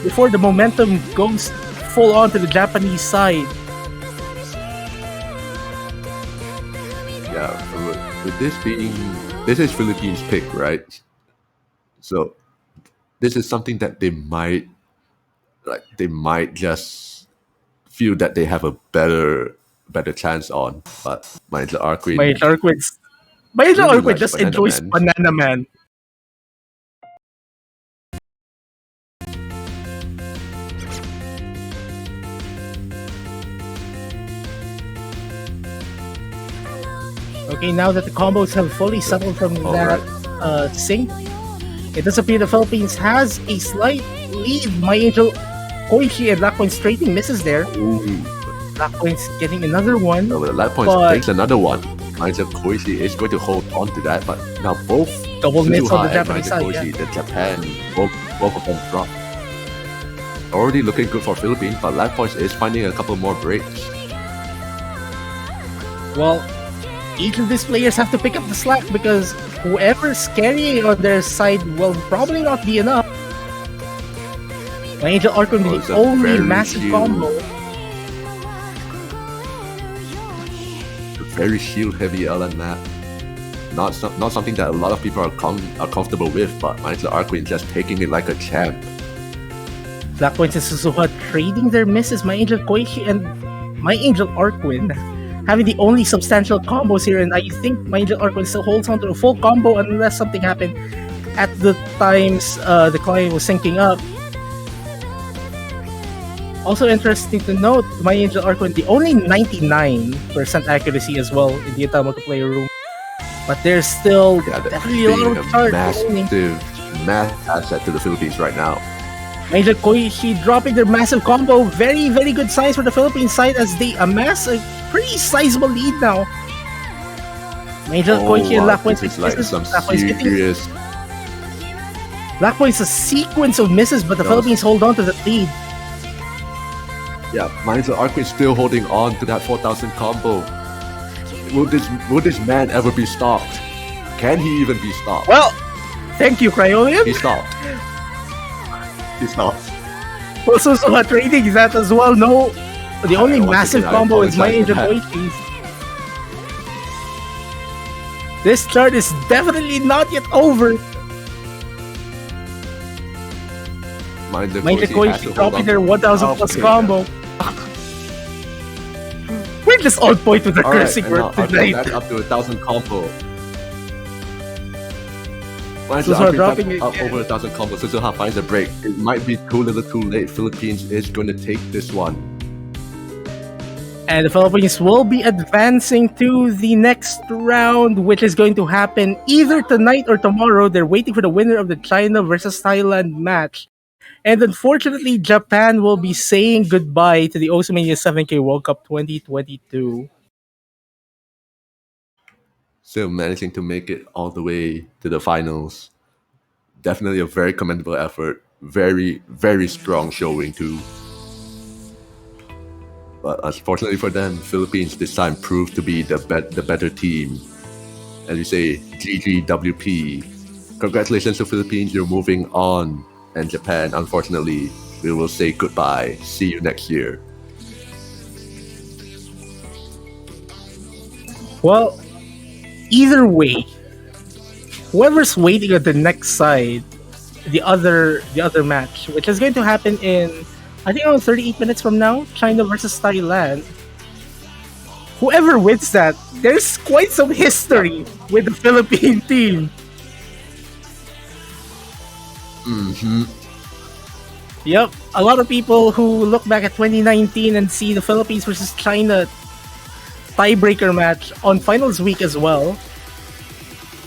B: before the momentum goes full on to the Japanese side.
A: Yeah, with this is Philippines pick, right? So this is something that they might just feel that they have a better chance on. But my little Arquin
B: just enjoys Banana Man. Okay, now that the combos have fully settled from that sync, it does appear the Philippines has a slight lead. My Angel, Koichi, and Black Point's trading misses there.
A: Ooh.
B: Black Point's getting another one.
A: No, but Black Point takes another one. My Angel Koichi is going to hold on to that, but now both
B: double miss on the Japanese side.
A: Koichi, the Japan, both of them drop. Already looking good for Philippines, but Black Point is finding a couple more breaks.
B: Well, each of these players have to pick up the slack because whoever's carrying on their side will probably not be enough. My Angel Arquin with the only massive combo.
A: Very shield heavy LN map. Not something that a lot of people are comfortable with, but my Angel Arquin just taking it like a champ.
B: Black Points and Suzuha trading their misses. My Angel Koichi and my Angel Arquin having the only substantial combos here, and I think my Angel Arquin still holds on to a full combo unless something happened at the times the client was syncing up. Also interesting to note, my Angel Arquin, the only 99% accuracy as well in the entire multiplayer room. But there's still definitely a lot of
A: massive asset to the Philippines right now.
B: Major Koichi dropping their massive combo. Very, very good signs for the Philippine side as they amass a pretty sizable lead now. Major Koichi and
A: wow,
B: Lakpoint's
A: this is like some
B: hitting.
A: serious.
B: Lakpoint's a sequence of misses, but the
A: No.
B: Philippines hold on to the lead.
A: Yeah, Mindset Arquin still holding on to that 4,000 combo. Will this man ever be stopped? Can he even be stopped?
B: Well, thank you, Cryonium.
A: He stopped. He stopped.
B: Also, trading that as well. No, the only
A: once
B: massive
A: again, I
B: combo is my
A: apologize
B: Angel
A: for that.
B: Koichi's. This chart is definitely not yet over.
A: Mind the
B: Major
A: Koichi has
B: Koichi
A: to hold
B: dropping
A: on.
B: their 1,000 plus
A: Okay,
B: combo. We're just on point with the
A: Alright,
B: cursing
A: and
B: word
A: now Arquin
B: tonight.
A: back up to 1,000 combo. Mindset
B: So
A: Arquin
B: dropping
A: back
B: it
A: up
B: again.
A: over 1,000 combo. Suzuha finds a break. It might be too little too late. Philippines is going to take this one.
B: And the Philippines will be advancing to the next round, which is going to happen either tonight or tomorrow. They're waiting for the winner of the China versus Thailand match. And unfortunately, Japan will be saying goodbye to the Oceania 7K World Cup 2022.
A: Still managing to make it all the way to the finals. Definitely a very commendable effort. Very, very strong showing too. But unfortunately for them, Philippines this time proved to be the better team. As you say, GGWP. Congratulations to Philippines, you're moving on. And Japan, unfortunately, we will say goodbye. See you next year.
B: Well, either way, whoever's waiting at the next side, the other match, which is going to happen in I think around 38 minutes from now, China versus Thailand. Whoever wins that, there's quite some history with the Philippine team.
A: Mm-hmm.
B: Yep, a lot of people who look back at 2019 and see the Philippines versus China tiebreaker match on finals week as well.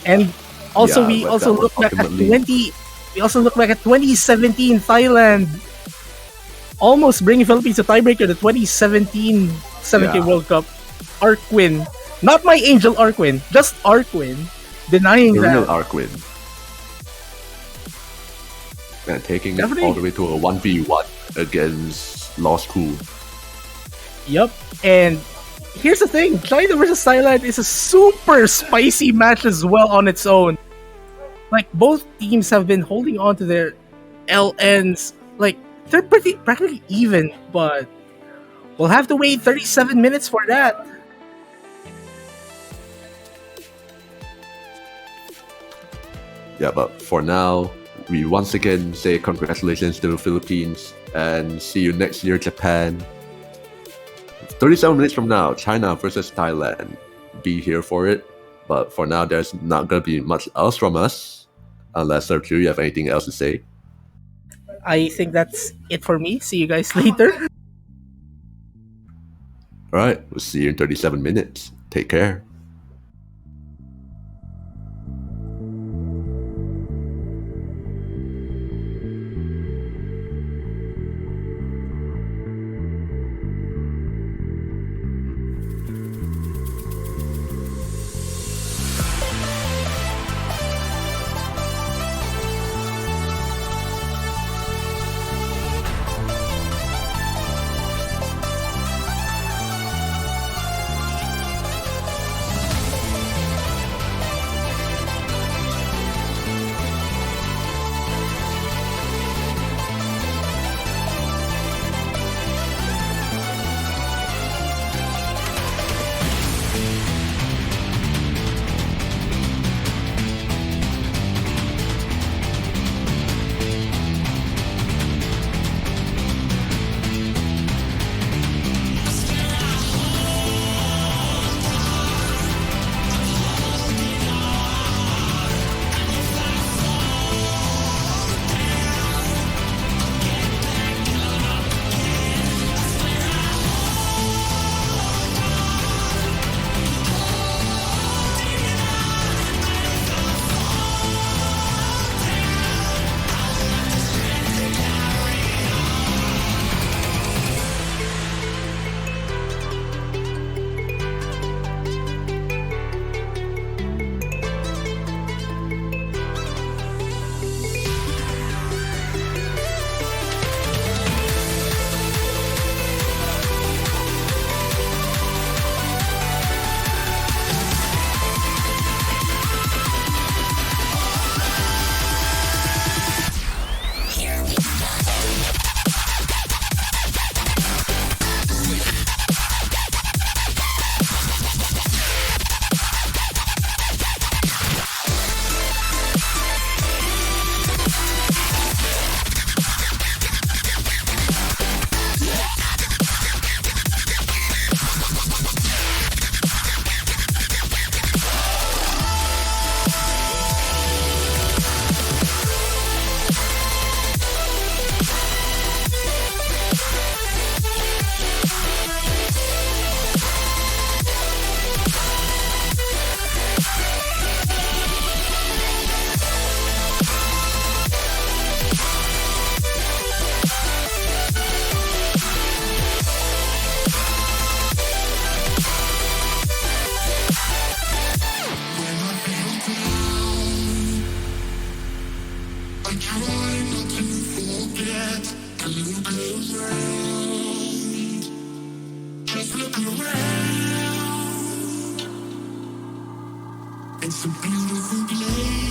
B: And also
A: Yeah,
B: we
A: but
B: also
A: that
B: look
A: was
B: back at
A: ultimately-
B: 2017 Thailand almost bringing Philippines to tiebreaker the 2017 7K
A: Yeah.
B: World Cup. Arquin, not my Angel Arquin, just Arquin, denying
A: The real
B: that.
A: Arquin. Man, taking
B: Definitely.
A: it all the way to a 1v1 against Law School.
B: Yep. And here's the thing, China versus Thailand is a super spicy match as well on its own. Like, both teams have been holding on to their LNs. Like, they're practically even, but we'll have to wait 37 minutes for that.
A: Yeah, but for now, we once again say congratulations to the Philippines and see you next year, Japan. 37 minutes from now, China versus Thailand. Be here for it. But for now, there's not going to be much else from us. Unless, Sir Drew, you have anything else to say?
B: I think that's it for me. See you guys later.
A: Alright, we'll see you in 37 minutes. Take care.
C: Just look around. It's a beautiful place.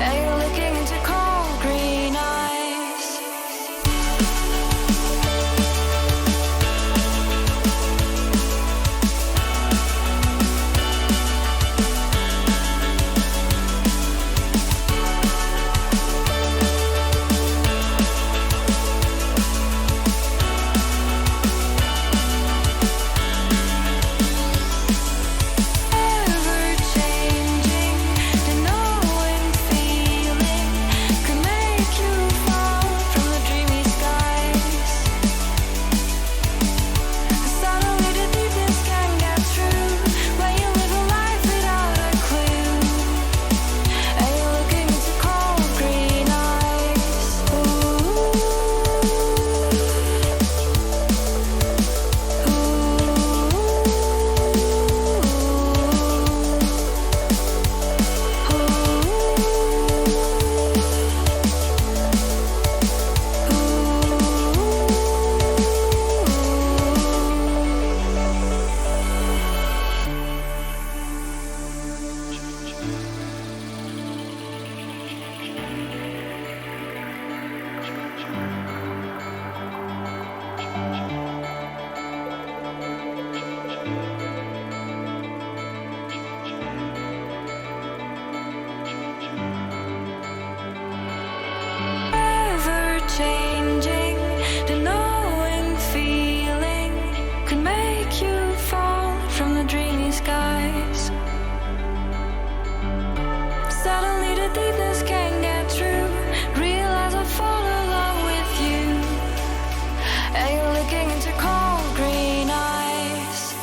D: And you're looking into cold green eyes. Ever changing, the knowing feeling could make you fall from the dreamy skies. Suddenly the deepness can get through when you live a life without a clue. And you're looking into cold green eyes. Ever changing, the knowing feeling could make you fall from the dreamy skies. Suddenly the deepness can get through. Realize I fall along with you. And you're looking into cold green eyes.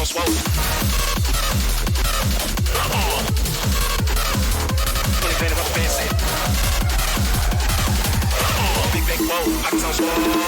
C: on swole. Fully painted up fancy. Big big whoa, pockets on swole.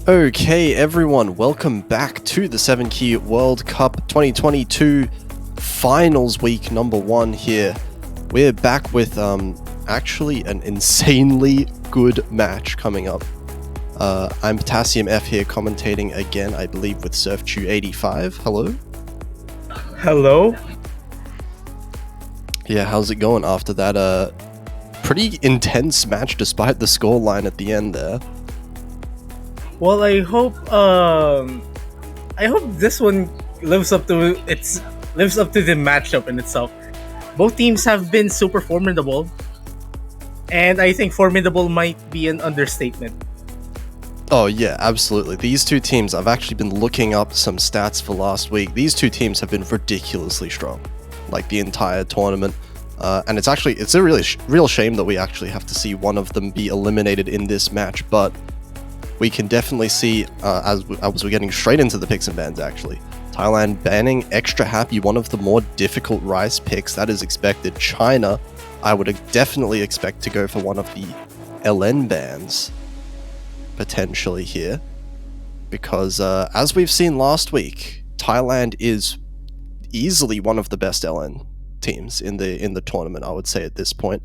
E: Okay, everyone, welcome back to the 7 Key World Cup 2022 Finals Week number 1 here. We're back with actually an insanely good match coming up. I'm Potassium F here commentating again, I believe, with SurfChew85. Hello?
B: Hello?
E: Yeah, how's it going after that pretty intense match despite the scoreline at the end there?
B: Well, I hope this one lives up to the matchup in itself. Both teams have been super formidable, and I think formidable might be an understatement.
E: Oh yeah, absolutely. These two teams, I've actually been looking up some stats for last week. These two teams have been ridiculously strong, like the entire tournament. And it's a really real shame that we actually have to see one of them be eliminated in this match, but we can definitely see, as we're getting straight into the picks and bans actually, Thailand banning Extra Happy, one of the more difficult Rice picks that is expected. China, I would definitely expect to go for one of the LN bans, potentially here, because as we've seen last week, Thailand is easily one of the best LN teams in the tournament, I would say at this point.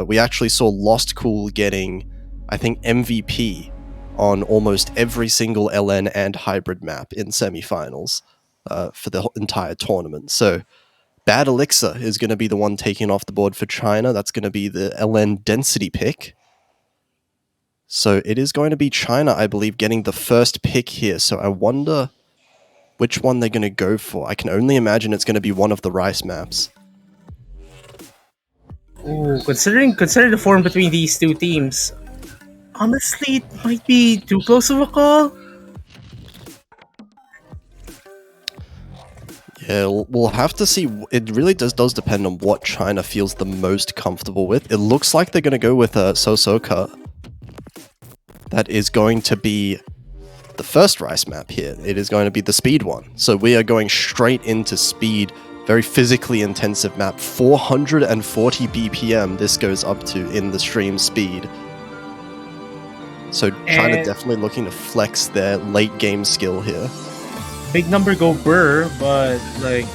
E: We actually saw Lost Cool getting, I think, MVP on almost every single LN and hybrid map in semifinals for the entire tournament. So Bad Elixir is going to be the one taking off the board for China. That's going to be the LN density pick. So it is going to be China, I believe, getting the first pick here. So I wonder which one they're going to go for. I can only imagine it's going to be one of the Rice maps.
B: Ooh, considering the form between these two teams, honestly, it might be too close of a call.
E: Yeah, we'll have to see. It really does depend on what China feels the most comfortable with. It looks like they're going to go with Sosoka. That is going to be the first Rice map here. It is going to be the speed one. So we are going straight into speed. Very physically intensive map. 440 BPM this goes up to in the stream speed. So China definitely looking to flex their late game skill here.
B: Big number go Burr, but like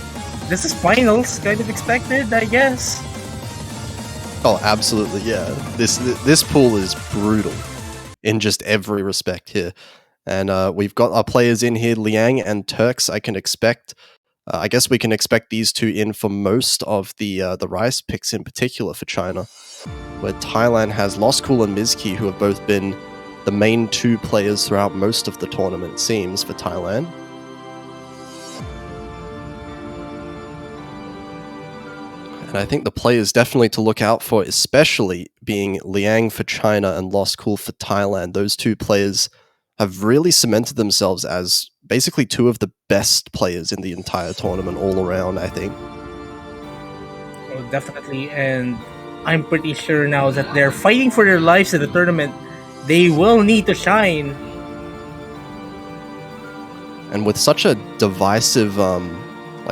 B: this is finals, kind of expected, I guess.
E: Oh, absolutely, yeah. This pool is brutal in just every respect here, and we've got our players in here, Liang and Turks. I guess we can expect these two in for most of the Rice picks in particular for China, where Thailand has Lost Cool and Mizki, who have both been the main two players throughout most of the tournament, it seems, for Thailand. And I think the players definitely to look out for, especially being Liang for China and Lost Cool for Thailand. Those two players have really cemented themselves as basically two of the best players in the entire tournament all around, I think.
B: Oh, definitely, and I'm pretty sure now that they're fighting for their lives in the tournament. They will need to shine.
E: And with such a divisive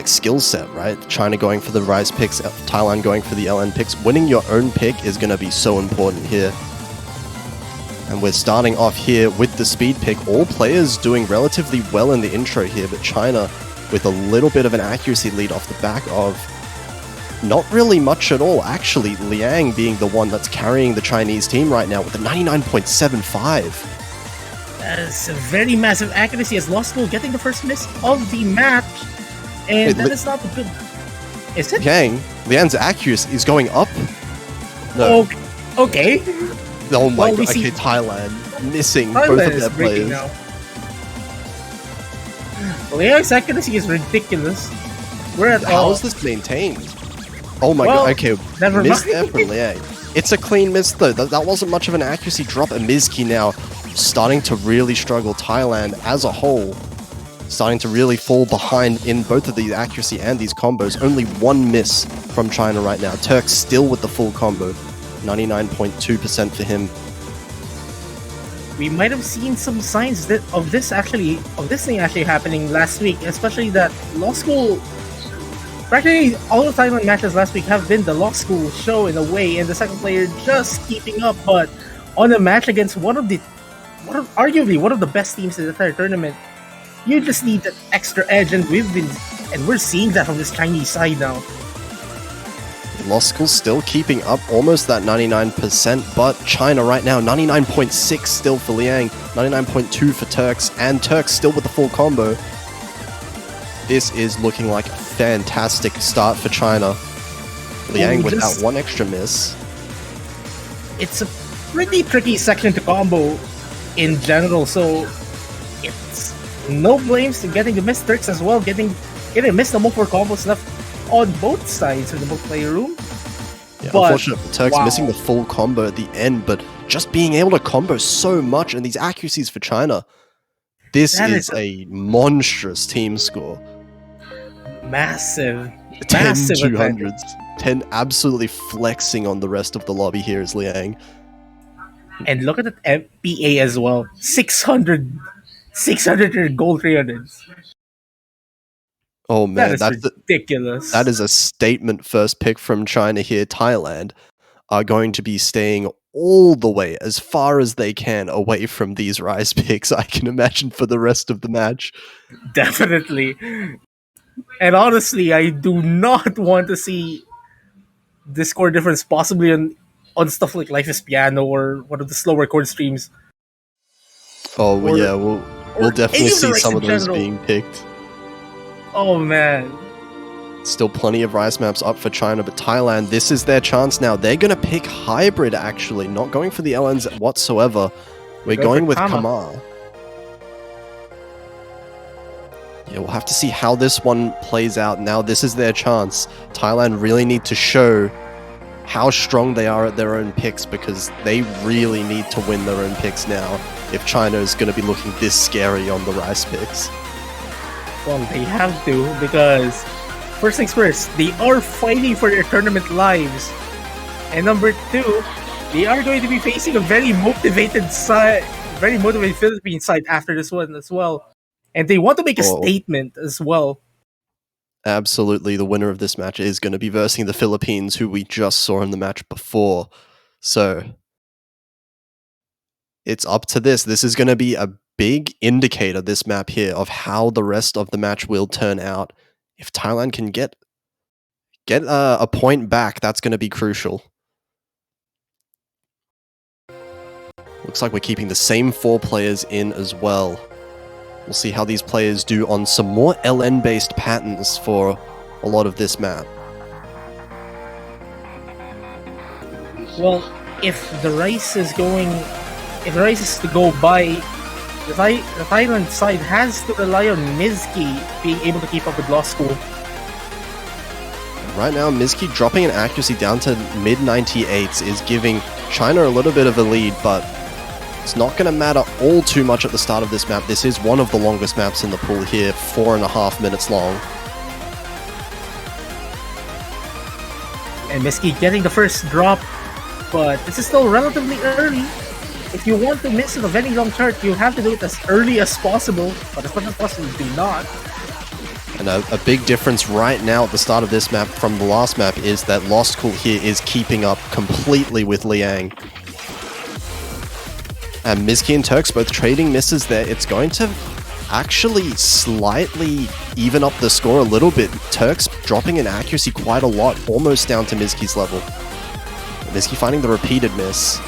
E: skill set, right? China going for the Rice picks, Thailand going for the LN picks. Winning your own pick is going to be so important here. And we're starting off here with the speed pick. All players doing relatively well in the intro here, but China with a little bit of an accuracy lead off the back of not really much at all. Actually, Liang being the one that's carrying the Chinese team right now with a 99.75.
B: That's a very massive accuracy as Lost Cool getting the first miss of the match. And that is not good. Is it?
E: Liang's accuracy is going up. No.
B: Okay.
E: Oh my god. Okay, Thailand missing both of their players.
B: Liang's accuracy is ridiculous.
E: How is this maintained? Oh my god. Okay,
B: never
E: miss
B: mind.
E: there from Liang. It's a clean miss though. That wasn't much of an accuracy drop. And Mizki now starting to really struggle. Thailand as a whole starting to really fall behind in both of the accuracy and these combos. Only one miss from China right now. Turk still with the full combo. 99.2% for him.
B: We might have seen some signs of this thing actually happening last week, especially that Lost School. Practically all the Thailand matches last week have been the Lost School show in a way, and the second player just keeping up. But on a match against one of the arguably one of the best teams in the entire tournament. You just need that extra edge, and we're seeing that from this Chinese side now.
E: Lost School still keeping up almost that 99%, but China right now, 99.6 still for Liang, 99.2 for Turks, and Turks still with the full combo. This is looking like a fantastic start for China. Liang with that one extra miss.
B: It's a pretty tricky section to combo in general, so it's no blames to getting the missed Turks as well, getting missed the multiple combos left on both sides of the multiplayer room.
E: Yeah,
B: But,
E: unfortunate for Turks missing the full combo at the end, but just being able to combo so much and these accuracies for China. This is a monstrous team score.
B: Massive.
E: 10
B: Massive
E: 200s. 10 absolutely flexing on the rest of the lobby here is Liang.
B: And look at the MPA as well. 600 gold 300s.
E: Oh man,
B: That is ridiculous.
E: that is a statement first pick from China here. Thailand are going to be staying all the way as far as they can away from these Rise picks, I can imagine, for the rest of the match.
B: Definitely. And honestly, I do not want to see the score difference possibly on stuff like Life is Piano or one of the slower chord streams.
E: Oh
B: Or-
E: yeah, we'll definitely
B: any of the
E: see
B: Rise
E: some
B: in
E: of those
B: general.
E: being picked.
B: Oh man.
E: Still plenty of Rise maps up for China, but Thailand, this is their chance now. They're going to pick Hybrid, actually, not going for the LNs whatsoever. We're
B: Go
E: going
B: for
E: with
B: Kama.
E: Kamar. Yeah, we'll have to see how this one plays out. Now, this is their chance. Thailand really need to show how strong they are at their own picks, because they really need to win their own picks now if China is going to be looking this scary on the Rise picks.
B: Well, they have to, because first things first, they are fighting for their tournament lives. And number two, they are going to be facing a very motivated Philippine side after this one as well. And they want to make a statement as well.
E: Absolutely, the winner of this match is going to be versing the Philippines, who we just saw in the match before. So, it's up to this. This is going to be a big indicator, this map here, of how the rest of the match will turn out. If Thailand can get a point back, that's going to be crucial. Looks like we're keeping the same 4 players in as well. We'll see how these players do on some more LN-based patterns for a lot of this map.
B: Well, if the Rice is to go by, the Thailand side has to rely on Mizki being able to keep up with Lost School.
E: Right now, Mizki dropping an accuracy down to mid-98s is giving China a little bit of a lead, but it's not going to matter all too much at the start of this map. This is one of the longest maps in the pool here, 4.5 minutes long.
B: And Mizki getting the first drop, but this is still relatively early. If you want to miss in a very long chart, you have to do it as early as possible, but as much as possible, do not.
E: And a big difference right now at the start of this map from the last map is that Lost Cool here is keeping up completely with Liang. And Mizki and Turks both trading misses there. It's going to actually slightly even up the score a little bit. Turks dropping in accuracy quite a lot, almost down to Mizki's level. Mizki finding the repeated miss.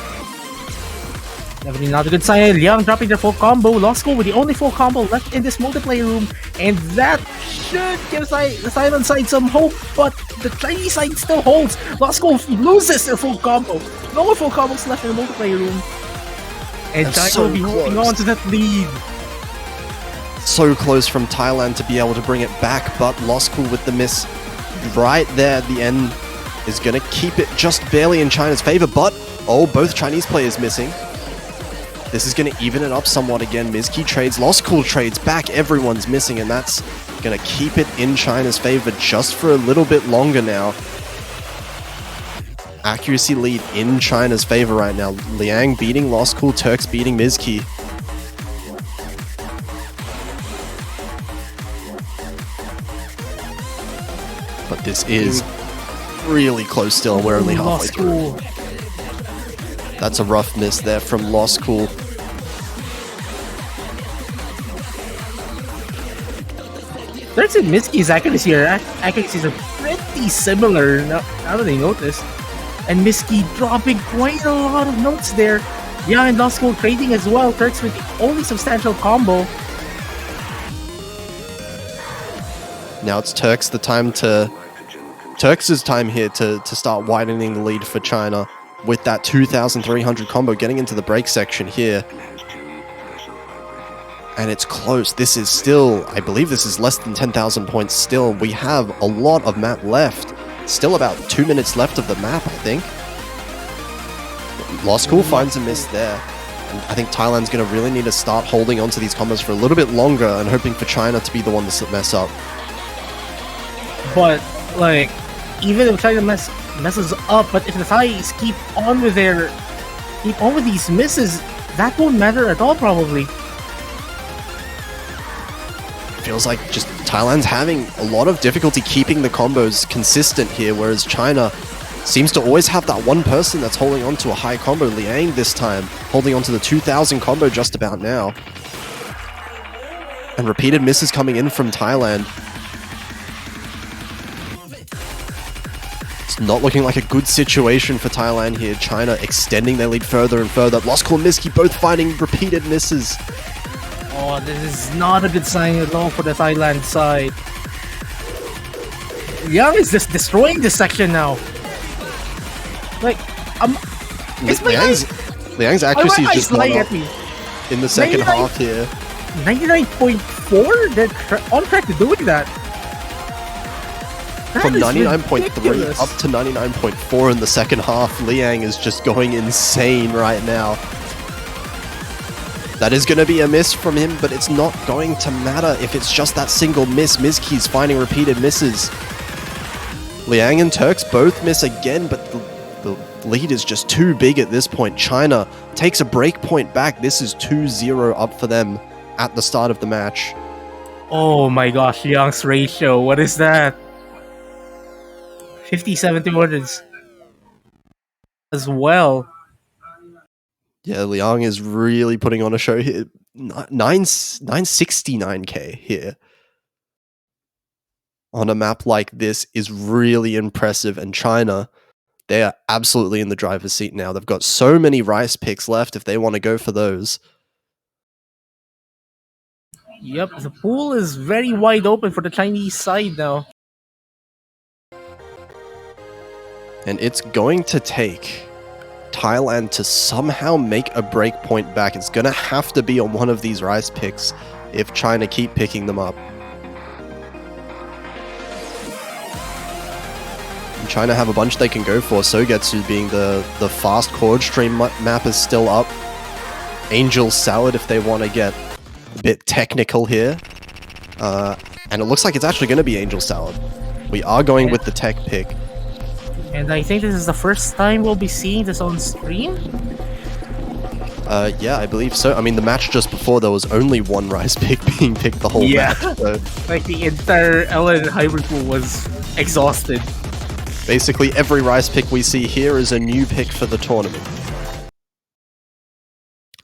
B: Definitely not a good sign. Liang dropping their full combo. Lost School with the only full combo left in this multiplayer room. And that should give the Thailand side some hope. But the Chinese side still holds. Lost School loses their full combo. No more full combos left in the multiplayer room. And
E: That's
B: China will be holding
E: close.
B: on to that lead.
E: So close from Thailand to be able to bring it back, but Lost Cool with the miss right there at the end is going to keep it just barely in China's favor, but both Chinese players missing. This is going to even it up somewhat again. Mizki trades, Lost Cool trades back, everyone's missing, and that's going to keep it in China's favor just for a little bit longer now. Accuracy lead in China's favor right now. Liang beating Lost Cool, Turks beating Mizki. But this is really close still, and we're only halfway
B: Lost
E: through.
B: School.
E: That's a rough miss there from Lost Cool.
B: Turks and Miski's accuracies are pretty similar now that I noticed. And Miski dropping quite a lot of notes there. Yeah, and Lost School trading as well. Turks with the only substantial combo.
E: Now it's Turks' time here to start widening the lead for China with that 2,300 combo getting into the break section here. And it's close. This is still, I believe this is less than 10,000 points still. We have a lot of map left. Still about 2 minutes left of the map, I think. Lost School finds a miss there. And I think Thailand's going to really need to start holding on to these combos for a little bit longer and hoping for China to be the one to mess up.
B: But, like, even if China messes up, but if the Thais keep on with these misses, that won't matter at all, probably.
E: Feels like just Thailand's having a lot of difficulty keeping the combos consistent here, whereas China seems to always have that one person that's holding on to a high combo. Liang this time, holding on to the 2,000 combo just about now. And repeated misses coming in from Thailand. It's not looking like a good situation for Thailand here. China extending their lead further and further. Lost Call and Miski both finding repeated misses.
B: Oh, this is not a good sign at all for the Thailand side. Liang is just destroying this section now. Like,
E: Liang's accuracy is just
B: lying
E: gone
B: at
E: up
B: me.
E: in the second half here.
B: 99.4? They're on track to doing that.
E: From
B: That is
E: 99.3
B: ridiculous.
E: up to 99.4 in the second half. Liang is just going insane right now. That is going to be a miss from him, but it's not going to matter if it's just that single miss. Miski's finding repeated misses. Liang and Turks both miss again, but the lead is just too big at this point. China takes a break point back. This is 2-0 up for them at the start of the match.
B: Oh my gosh, Liang's ratio. What is that? 57 to 100s as well.
E: Yeah, Liang is really putting on a show here. 969k here on a map like this is really impressive. And China, they are absolutely in the driver's seat now. They've got so many rice picks left if they want to go for those.
B: Yep, the pool is very wide open for the Chinese side now.
E: And it's going to take Thailand to somehow make a break point back. It's going to have to be on one of these rice picks if China keep picking them up. And China have a bunch they can go for. Sogetsu being the fast chord stream map is still up. Angel Salad if they want to get a bit technical here. And it looks like it's actually going to be Angel Salad. We are going with the tech pick.
B: And I think this is the first time we'll be seeing this on stream.
E: Yeah, I believe so. I mean, the match just before, there was only one rice pick being picked the whole match. So
B: Like the entire Ellen hybrid pool was exhausted.
E: basically, every rice pick we see here is a new pick for the tournament.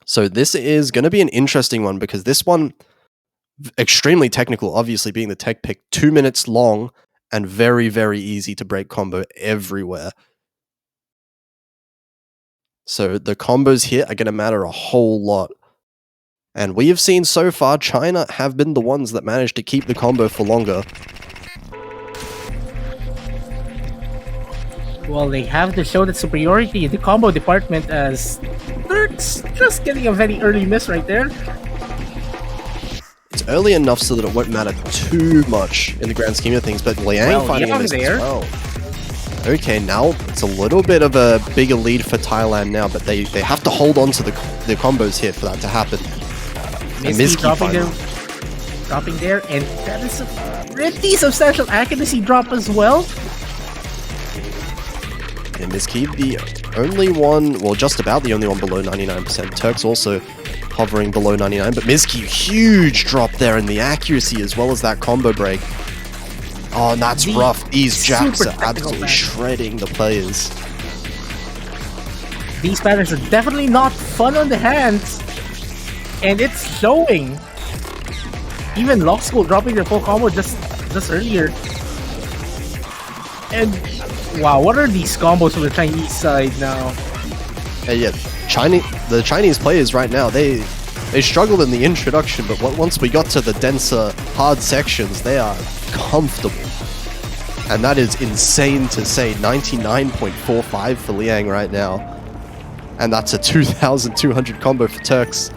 E: So this is going to be an interesting one because this one, extremely technical, obviously being the tech pick, 2 minutes long and very, very easy to break combo everywhere. So the combos here are going to matter a whole lot. And we have seen so far, China have been the ones that managed to keep the combo for longer.
B: Well, they have to show that superiority in the combo department as Turks just getting a very early miss right there.
E: It's early enough so that it won't matter too much in the grand scheme of things, but Liang finding a miss as well. Okay, now it's a little bit of a bigger lead for Thailand now, but they have to hold on to the combos here for that to happen. And
B: Miski
E: Miski
B: dropping there, and that is a pretty substantial accuracy drop as well.
E: And Miski, the only one, well, just about the only one below 99%. Turks also hovering below 99, but Miski, huge drop there in the accuracy as well as that combo break. Oh, and that's rough. These jacks are absolutely shredding the players.
B: These patterns are definitely not fun on the hands, and it's showing. Even Law School dropping their full combo just earlier. And wow, what are these combos from the Chinese side now?
E: Yeah, the Chinese players right now, they struggled in the introduction, but once we got to the denser, hard sections, they are comfortable. And that is insane to say. 99.45 for Liang right now. And that's a 2,200 combo for Turks.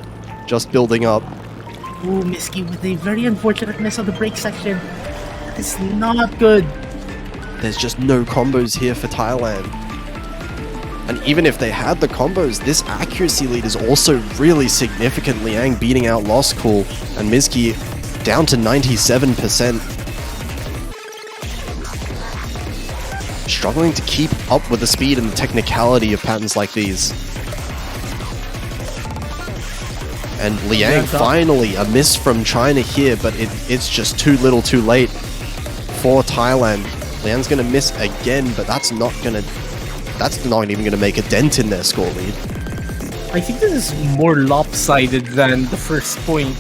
E: Just building up.
B: Ooh, Miski with a very unfortunate miss on the break section. That is not good.
E: There's just no combos here for Thailand. And even if they had the combos, this accuracy lead is also really significant. Liang beating out Lost Cool and Miski down to 97%. Struggling to keep up with the speed and the technicality of patterns like these. And Liang finally, a miss from China here, but it's just too little too late for Thailand. Liang's gonna miss again, but that's not even gonna make a dent in their score lead.
B: I think this is more lopsided than the first point.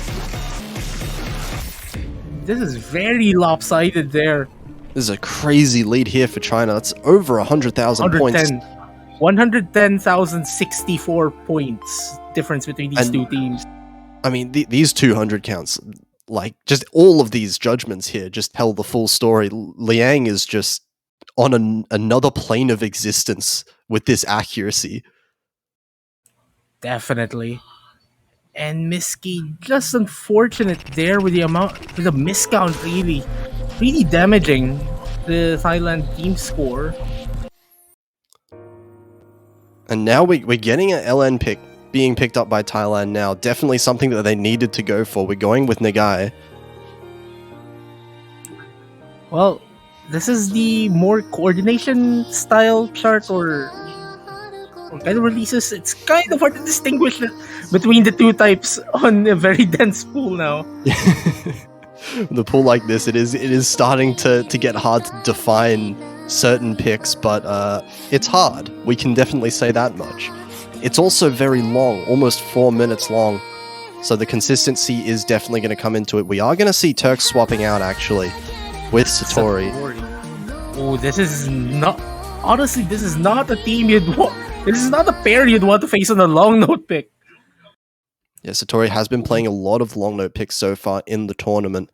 B: This is very lopsided there.
E: This is a crazy lead here for China. That's over 100,000 points.
B: 110,064 points difference between these two teams.
E: I mean, these 200 counts, like, just all of these judgments here just tell the full story. Liang is just on another plane of existence with this accuracy.
B: Definitely. And Miski, just unfortunate there with the miscount, really damaging the Thailand team score.
E: And now we're getting an LN pick being picked up by Thailand now. Definitely something that they needed to go for. We're going with Nagai.
B: Well, this is the more coordination style chart or kind of releases. It's kind of hard to distinguish between the two types on a very dense pool now.
E: The pool like this, it is starting to get hard to define certain picks, but it's hard. We can definitely say that much. It's also very long, almost 4 minutes long, so the consistency is definitely going to come into it. We are going to see Turks swapping out, actually, with Satori.
B: Oh, this is not... Honestly, this is not a team you'd want... This is not a pair you'd want to face on a long note pick.
E: Yeah, Satori has been playing a lot of long note picks so far in the tournament.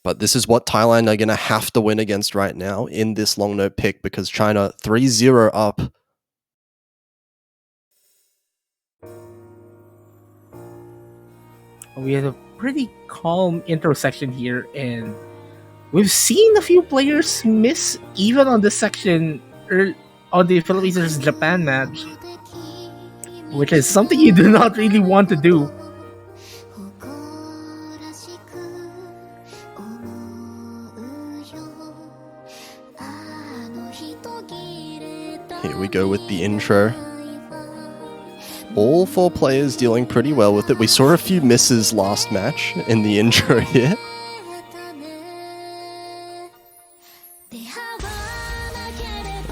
E: But this is what Thailand are going to have to win against right now in this long note pick, because China 3-0 up.
B: We had a pretty calm intro section here, and we've seen a few players miss even on this section on the Philippines vs Japan match, which is something you do not really want to do.
E: Here we go with the intro. All 4 players dealing pretty well with it. We saw a few misses last match in the intro here.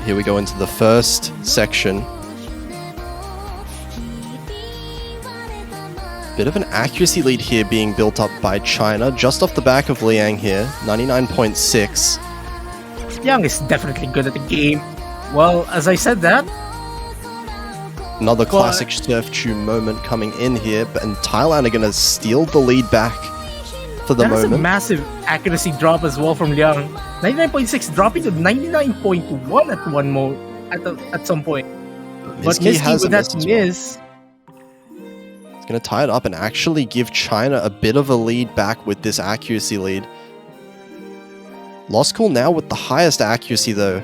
E: Here we go into the first section. Bit of an accuracy lead here being built up by China, just off the back of Liang here, 99.6.
B: Liang is definitely good at the game. Well, as I said that,
E: another classic Surf Chew moment coming in here, and Thailand are going to steal the lead back for the
B: that's
E: moment.
B: a massive accuracy drop as well from Liang. 99.6 dropping to 99.1 at some point. But Miski with that miss,
E: it's going to tie it up and actually give China a bit of a lead back with this accuracy lead. Lost Cool now with the highest accuracy though.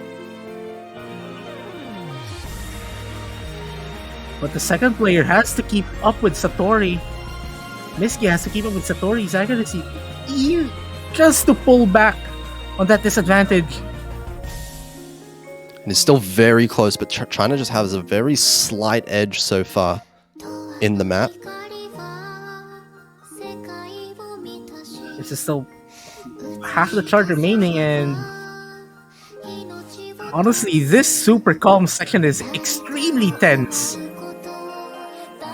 B: but the second player has to keep up with Satori. Miski has to keep up with Satori's accuracy just to pull back on that disadvantage.
E: And it's still very close, but China just has a very slight edge so far in the map.
B: This is still half the chart remaining, and honestly, this super calm section is extremely tense.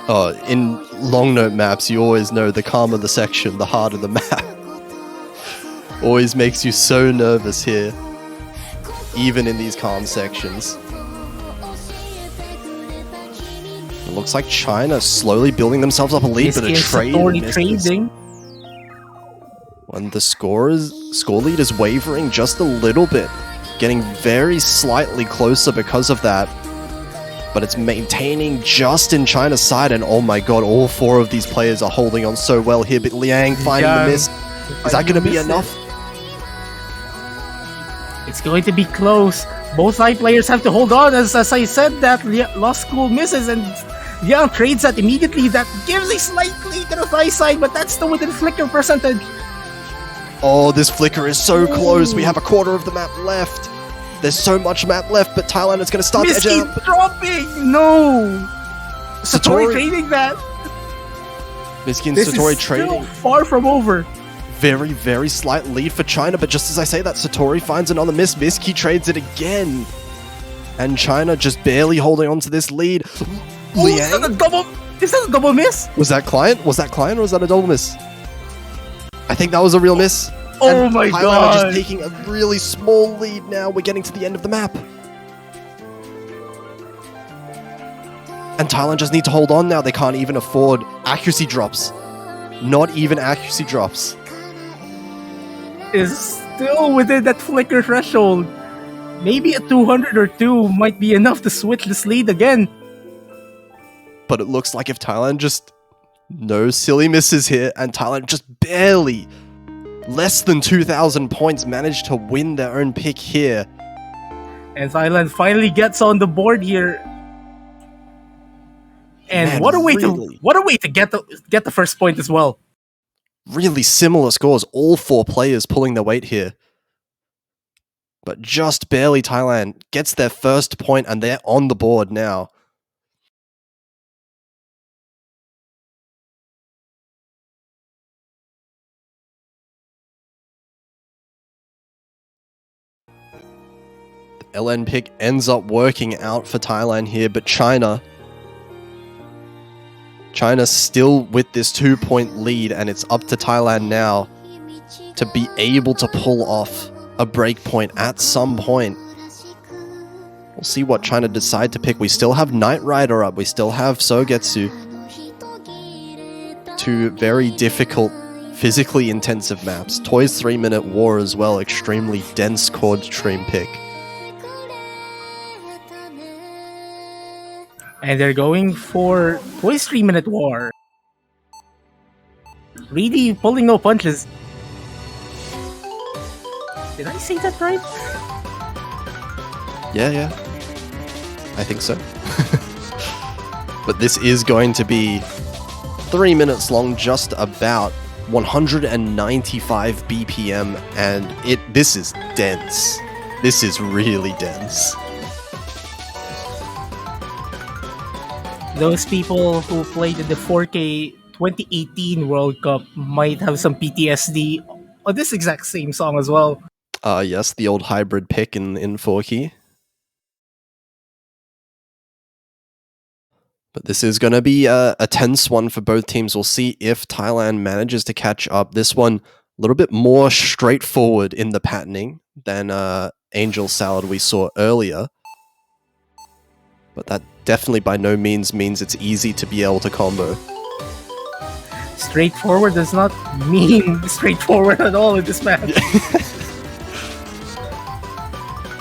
E: Oh, in long note maps, you always know the calmer the section, the harder the map. Always makes you so nervous here, even in these calm sections. It looks like China slowly building themselves up a lead, but a trade misses.
B: trading.
E: When the score lead is wavering just a little bit, getting very slightly closer because of that. But it's maintaining just in China's side, and oh my god, all four of these players are holding on so well here, but Liang finding the miss. Is that going to be enough?
B: It's going to be close. Both side players have to hold on. As I said, that Lost School misses, and Liang trades that immediately. That gives a slight lead to the high side, but that's still within flicker percentage.
E: Oh, this flicker is so close. We have a quarter of the map left. There's so much map left, but Thailand is going to start to edge
B: Misky
E: out.
B: dropping! No! Satori trading that.
E: Misky and
B: This
E: Satori
B: is
E: trading.
B: still far from over.
E: Very, very slight lead for China, but just as I say that, Satori finds another miss. Misky trades it again. And China just barely holding on to this lead.
B: Oh, is that a double? Is that a double miss?
E: Was that client? Was that client or was that a double miss? I think that was a real miss.
B: Oh
E: And
B: my
E: Thailand
B: god.
E: are just taking a really small lead now. We're getting to the end of the map. And Thailand just need to hold on now. They can't even afford accuracy drops. Not even accuracy drops.
B: Is still within that flicker threshold. Maybe a 200 or 2 might be enough to switch this lead again.
E: But it looks like if Thailand just... No silly misses here, and Thailand just barely, less than 2,000 points, managed to win their own pick here.
B: And Thailand finally gets on the board here. And
E: Man,
B: what a way
E: really?
B: to get the first point as well.
E: Really similar scores, all four players pulling their weight here. But just barely Thailand gets their first point, and they're on the board now. The LN pick ends up working out for Thailand here, but China still with this 2-point lead, and it's up to Thailand now to be able to pull off a breakpoint at some point. We'll see what China decide to pick. We still have Knight Rider up. We still have Sogetsu. Two very difficult, physically intensive maps. Toy's 3-minute war as well. Extremely dense chord stream pick.
B: And they're going for Toy's 3-minute war. Really pulling no punches. Did I say that right?
E: Yeah. I think so. But this is going to be 3 minutes long, just about 195 BPM, and this is dense. This is really dense.
B: Those people who played in the 4K 2018 World Cup might have some PTSD on this exact same song as well.
E: Yes, the old hybrid pick in 4K. But this is going to be a tense one for both teams. We'll see if Thailand manages to catch up. This one, a little bit more straightforward in the patterning than Angel Salad we saw earlier. But that definitely by no means it's easy to be able to combo.
B: Straightforward does not mean straightforward at all in this match.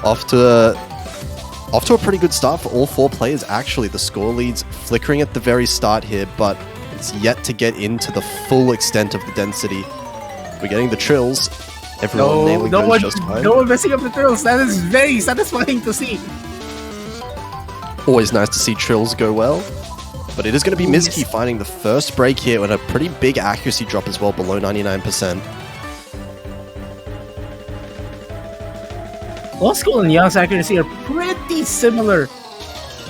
E: Off to a pretty good start for all four players, actually. The score leads flickering at the very start here, but it's yet to get into the full extent of the density. We're getting the trills. Everyone nailing those just fine.
B: No one messing up the trills. That is very satisfying to see.
E: Always nice to see trills go well. But it is going to be Mizuki finding the first break here with a pretty big accuracy drop as well, below 99%.
B: Lost School and Young's accuracy are pretty similar.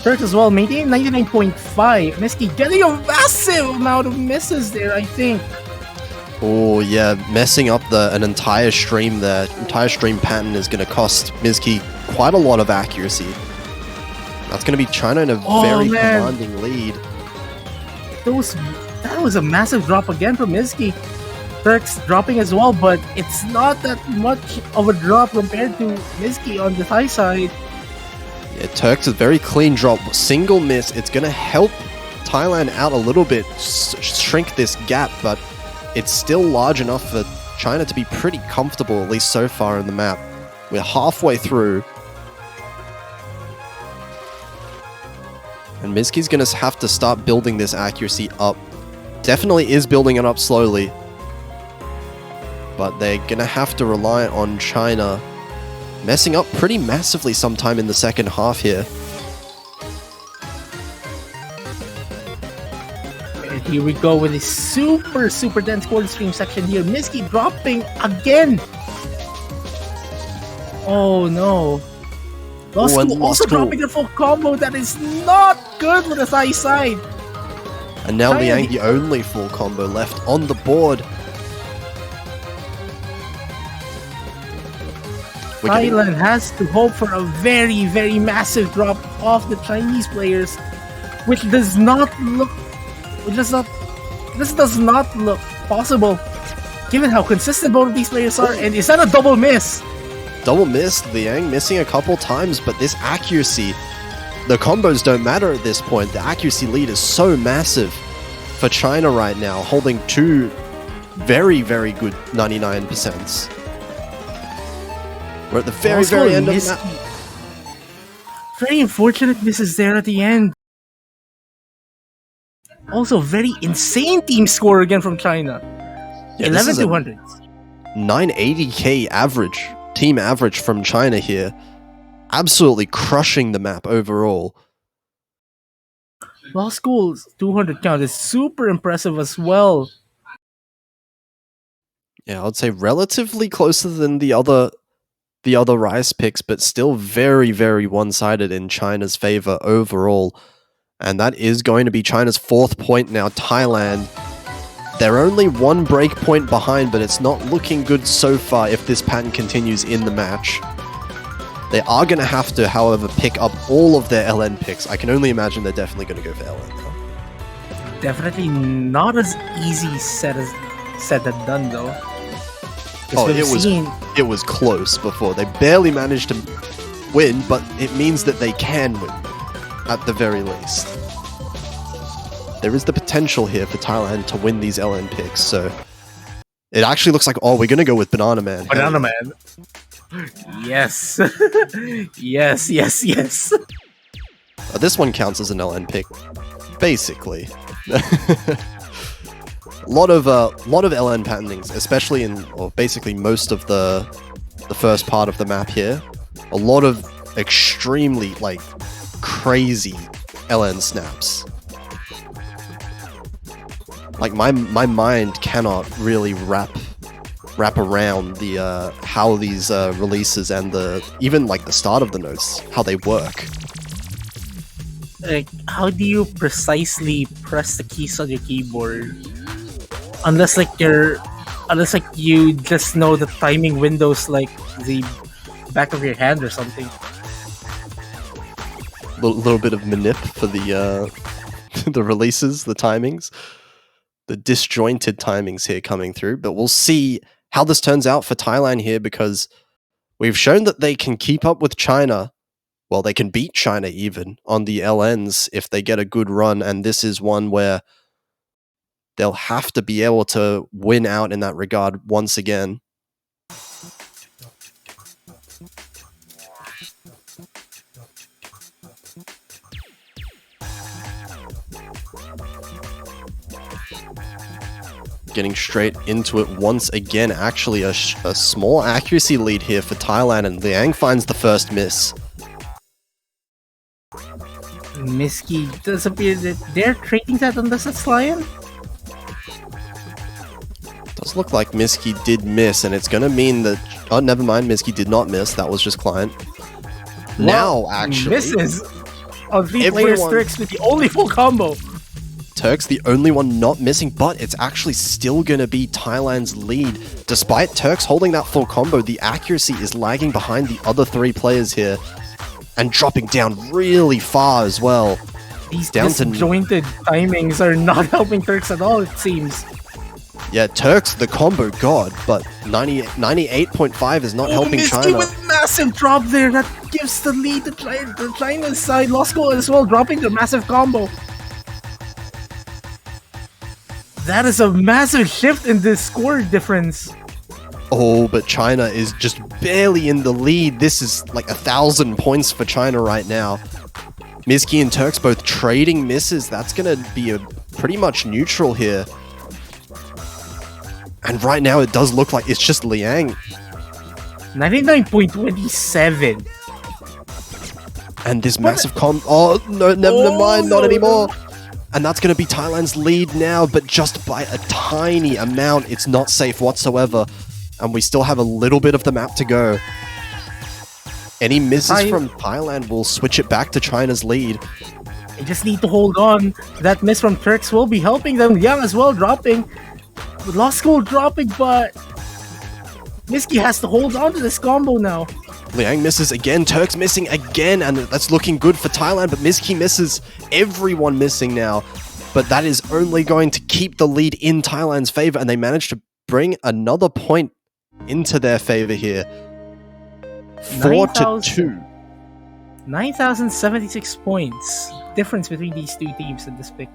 B: Turks as well, maintaining 99.5. Mizuki getting a massive amount of misses there, I think.
E: Oh yeah, messing up an entire stream there. Entire stream pattern is going to cost Mizuki quite a lot of accuracy. That's going to be China in a very commanding lead.
B: that was a massive drop again from Miski. Turks dropping as well, but it's not that much of a drop compared to Miski on the high side.
E: Yeah, Turks is very clean drop, single miss. It's going to help Thailand out a little bit, shrink this gap, but it's still large enough for China to be pretty comfortable, at least so far in the map. We're halfway through. And Miski's going to have to start building this accuracy up. Definitely is building it up slowly. But they're going to have to rely on China messing up pretty massively sometime in the second half here.
B: And here we go with a super dense cold stream section here. Miski dropping again. Oh no. Lost
E: and
B: School
E: Lost
B: also
E: School.
B: dropping a full combo. That is not good for the high side.
E: And now
B: China-
E: Liang, the only full combo left on the board. We're getting-
B: Thailand has to hope for a very massive drop off the Chinese players, which does not look possible given how consistent both of these players are. And is that a double miss?
E: Double missed, Liang missing a couple times, but this accuracy, the combos don't matter at this point. The accuracy lead is so massive for China right now, holding two very good 99%. We're at the very
B: Also,
E: end of the map.
B: Miski. Very unfortunate misses there at the end. Also, very insane team score again from China.
E: Yeah, this is a
B: 11-200.
E: 980k average, team average from China here. Absolutely crushing the map overall.
B: Law School's 200 count is super impressive as well.
E: Yeah, I would say relatively closer than the other Rice picks, but still very one-sided in China's favor overall. And that is going to be China's 4th point now. Thailand, they're only one break point behind, but it's not looking good so far if this pattern continues in the match. They are going to have to, however, pick up all of their LN picks. I can only imagine they're definitely going to go for LN now.
B: Definitely not as easy said than done though. 'Cause
E: Oh,
B: we've
E: it was close before. They barely managed to win, but it means that they can win, at the very least. There is the potential here for Thailand to win these LN picks, so it actually looks like, we're going to go with Banana Man.
B: Banana Man. Yes. yes.
E: This one counts as an LN pick, basically. A lot of LN patternings, especially basically most of the first part of the map here. A lot of extremely, crazy LN snaps. Like, my mind cannot really wrap around the how these releases and even the start of the notes, how they work.
B: Like, how do you precisely press the keys on your keyboard? Unless you just know the timing windows like the back of your hand or something.
E: Little bit of manip for the the releases, the timings, the disjointed timings here coming through. But we'll see how this turns out for Thailand here, because we've shown that they can keep up with China. Well, they can beat China even on the LNs if they get a good run, and this is one where they'll have to be able to win out in that regard once again. Getting straight into it once again. Actually, a small accuracy lead here for Thailand, and Liang finds the first miss.
B: Miski does appear that they're trading that on the Sets Lion.
E: Does look like Miski did miss, and it's going to mean that... Oh, never mind, Miski did not miss. That was just client. Now, actually...
B: Misses on 3 players Turks with the only full combo.
E: Turks the only one not missing, but it's actually still going to be Thailand's lead. Despite Turks holding that full combo, the accuracy is lagging behind the other 3 players here and dropping down really far as well.
B: These
E: Down to-
B: disjointed timings are not helping Turks at all, it seems.
E: Yeah, Turks, the combo god, but 98.5 is not helping
B: Misty
E: China.
B: with massive drop there. That gives the lead to China's side. Lost goal as well, dropping the massive combo. That is a massive shift in the score difference.
E: Oh, but China is just barely in the lead. This is like 1,000 points for China right now. Miski and Turks both trading misses. That's going to be a pretty much neutral here. And right now it does look like it's just Liang.
B: 99.27.
E: And this massive oh, no, never mind, not
B: no,
E: anymore. And that's going to be Thailand's lead now, but just by a tiny amount. It's not safe whatsoever. And we still have a little bit of the map to go. Any misses from Thailand will switch it back to China's lead.
B: They just need to hold on. That miss from Turks will be helping them. Young as well dropping. Lost goal dropping, but Miski has to hold on to this combo now.
E: Liang misses again, Turks missing again, and that's looking good for Thailand, but Miski misses. Everyone missing now. But that is only going to keep the lead in Thailand's favor, and they managed to bring another point into their favor here. 4-2.
B: 9,076 points. Difference between these two teams in this pick.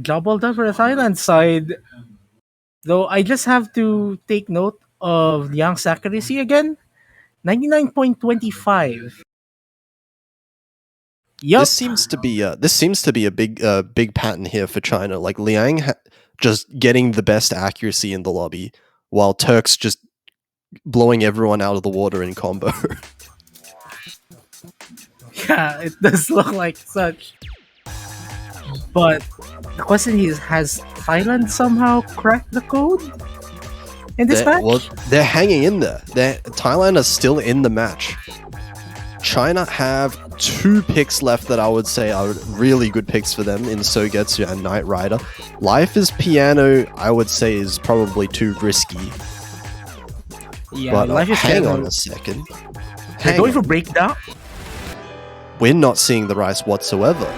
B: Job well done for the Thailand side. Though I just have to take note of Liang's accuracy again. 99.25. Yup.
E: This seems to be a big pattern here for China. Like Liang just getting the best accuracy in the lobby, while Turks just blowing everyone out of the water in combo.
B: Yeah, it does look like such. But the question is, has Thailand somehow cracked the code in this match?
E: Well, they're hanging in there. Thailand is still in the match. China have 2 picks left that I would say are really good picks for them in Sogetsu and Knight Rider. Life is Piano, I would say, is probably too risky.
B: Yeah,
E: But
B: Life is
E: hang
B: Piano.
E: on a second.
B: They're going for breakdown.
E: We're not seeing the rice whatsoever.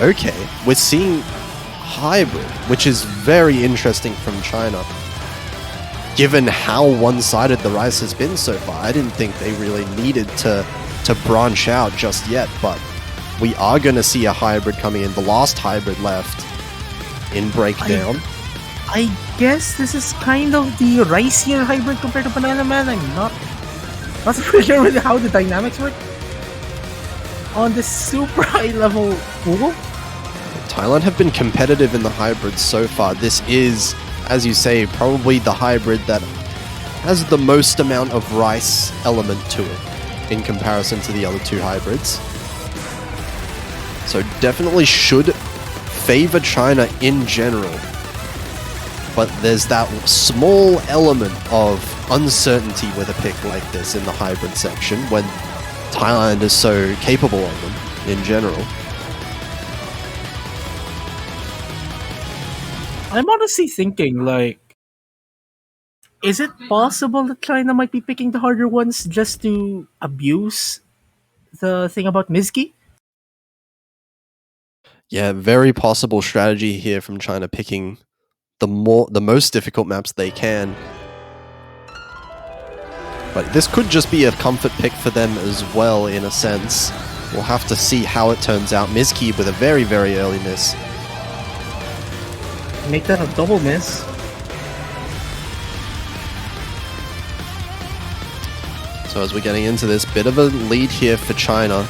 E: Okay, we're seeing hybrid, which is very interesting from China. Given how one-sided the rice has been so far, I didn't think they really needed to branch out just yet, but we are going to see a hybrid coming in. The last hybrid left in breakdown.
B: I guess this is kind of the ricier hybrid compared to Banana Man. I'm not super sure with how the dynamics work on this super high level pool.
E: Thailand have been competitive in the hybrids so far. This is, as you say, probably the hybrid that has the most amount of rice element to it in comparison to the other 2 hybrids. So definitely should favor China in general. But there's that small element of uncertainty with a pick like this in the hybrid section when Thailand is so capable of them in general.
B: I'm honestly thinking, like, is it possible that China might be picking the harder ones just to abuse the thing about Miski?
E: Yeah, very possible strategy here from China, picking the most difficult maps they can. But this could just be a comfort pick for them as well, in a sense. We'll have to see how it turns out. Miski with a very, very early miss.
B: Make that a double miss.
E: So as we're getting into this, bit of a lead here for China.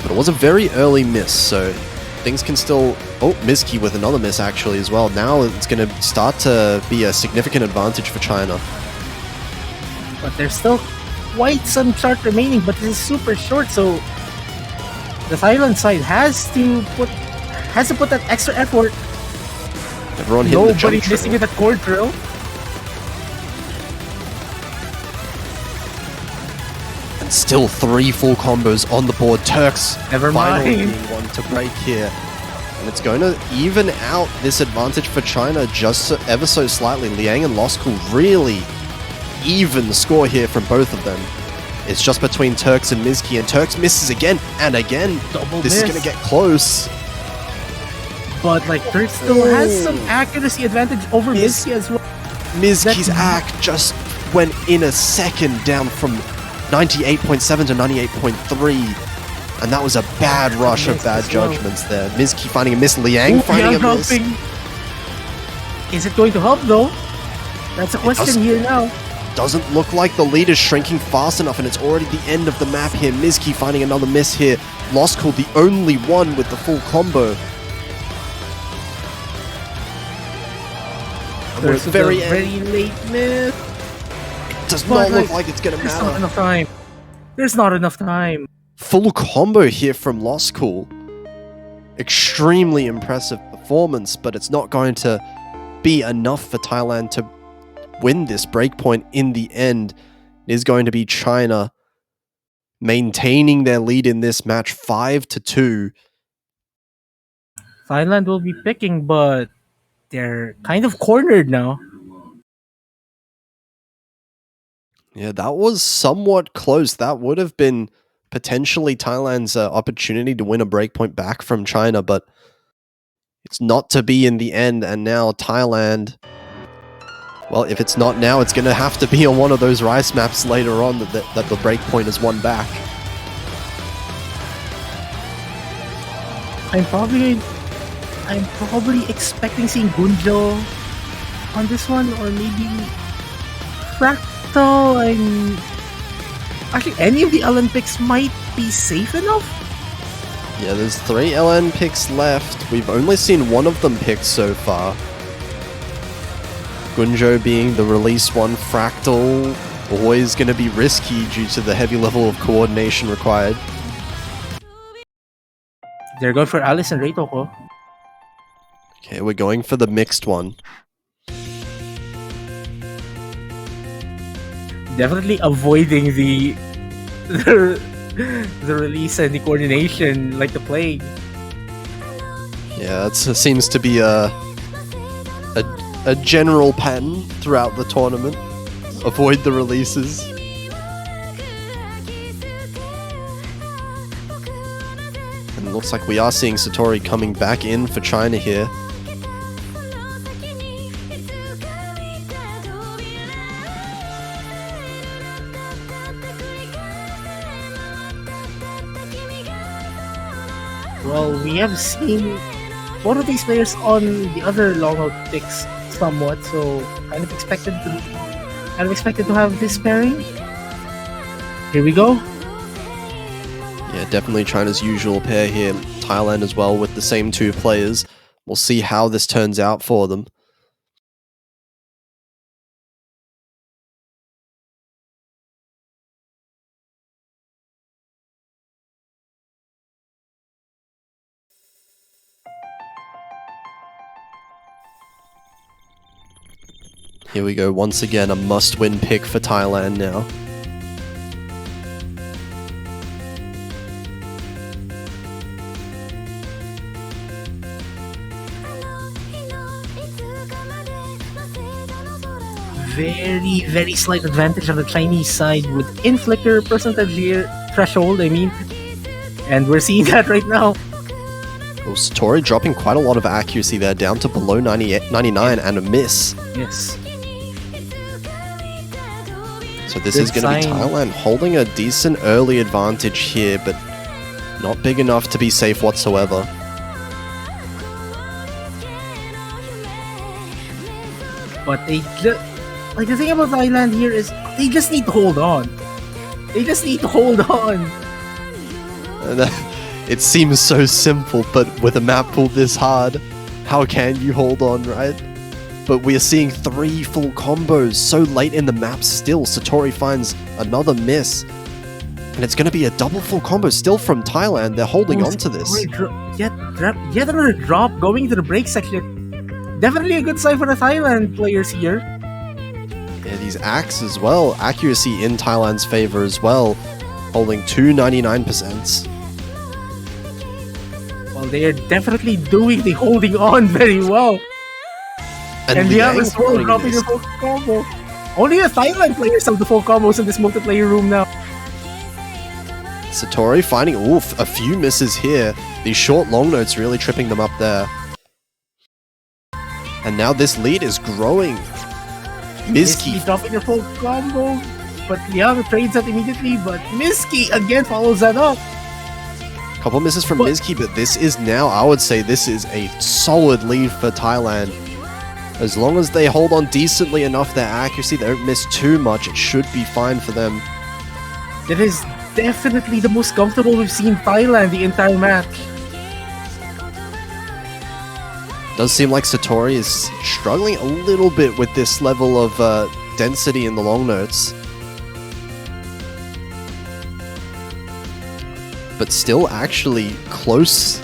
E: But it was a very early miss, so things can still... Oh, Miski with another miss actually as well. Now it's going to start to be a significant advantage for China.
B: But there's still quite some chart remaining, but this is super short, so the Thailand side has to put that extra effort.
E: Everyone hitting the jump
B: Nobody missing
E: drill.
B: with that core drill.
E: And still 3 full combos on the board. Turks
B: Never
E: finally
B: mind.
E: being one to break here. And it's going to even out this advantage for China just ever so slightly. Liang and Loskul really even score here from both of them. It's just between Turks and Mizki, and Turks misses again and again.
B: Double
E: This is
B: miss.
E: going to get close.
B: But like Turk still has some accuracy advantage over Mizki as well.
E: Mizki's act just went in a second, down from 98.7 to 98.3. And that was a bad rush of bad
B: as well.
E: judgments there. Mizki finding a miss, Liang finding a miss.
B: helping. Is it going to help though? That's a question
E: doesn't.
B: here now.
E: Doesn't look like the lead is shrinking fast enough, and it's already the end of the map here. Mizki finding another miss here. Lost Cool, the only one with the full combo. And we're at the very end.
B: Very late miss.
E: Does
B: But,
E: not look
B: like,
E: like it's gonna
B: There's not
E: matter.
B: enough time. There's not enough time.
E: Full combo here from Lost Cool. Extremely impressive performance, but it's not going to be enough for Thailand to win this breakpoint in the end. It is going to be China maintaining their lead in this match 5-2.
B: Thailand will be picking, but they're kind of cornered now.
E: Yeah, that was somewhat close. That would have been potentially Thailand's opportunity to win a breakpoint back from China, but it's not to be in the end. And now Thailand, well, if it's not now, it's going to have to be on one of those rice maps later on that the breakpoint is won back.
B: I'm probably expecting seeing Gunjo on this one, or maybe Fractal. Actually, any of the Olympics might be safe enough.
E: Yeah, there's 3 LN picks left. We've only seen one of them picked so far. Gunjo being the release one. Fractal, always going to be risky due to the heavy level of coordination required.
B: They're going for Alice and Reitoko.
E: Okay, we're going for the mixed one.
B: Definitely avoiding the release and the coordination like the plague.
E: Yeah, it seems to be a general pattern throughout the tournament. Avoid the releases. And it looks like we are seeing Satori coming back in for China here.
B: Well, we have seen one of these players on the other long out picks somewhat, so kind of expected to have this pairing. Here we go.
E: Yeah, definitely China's usual pair here. Thailand as well with the same 2 players. We'll see how this turns out for them. Here we go, once again, a must-win pick for Thailand now.
B: Very, very slight advantage on the Chinese side with inflictor percentage here, threshold, I mean. And we're seeing that right now.
E: Oh, Satori dropping quite a lot of accuracy there, down to below 99 and a miss.
B: Yes.
E: So this
B: Good
E: is going to be
B: sign.
E: Thailand holding a decent early advantage here, but not big enough to be safe whatsoever.
B: But like the thing about Thailand here is they just need to hold on. They just need to hold on.
E: And, it seems so simple, but with a map pool this hard, how can you hold on, right? But we are seeing 3 full combos so late in the map still. Satori finds another miss. And it's going to be a double full combo still from Thailand. They're holding on to this.
B: Yet another drop going to the break section. Definitely a good sign for the Thailand players here.
E: Yeah, these acts as well. Accuracy in Thailand's favor as well. Holding 299%.
B: Well, they are definitely doing the holding on very well. And
E: Liang
B: Liang as well
E: finding
B: dropping
E: this.
B: the full combo. Only the Thailand players have the full combos in this multiplayer room now.
E: Satori finding a few misses here. These short long notes really tripping them up there. And now this lead is growing. Miski
B: dropping the full combo, but Liang trades that immediately, but Miski again follows that up.
E: Couple misses from Miski, but this is now, I would say this is a solid lead for Thailand. As long as they hold on decently enough, their accuracy, they don't miss too much, it should be fine for them.
B: That is definitely the most comfortable we've seen Thailand the entire match.
E: Does seem like Satori is struggling a little bit with this level of density in the long notes. But still actually close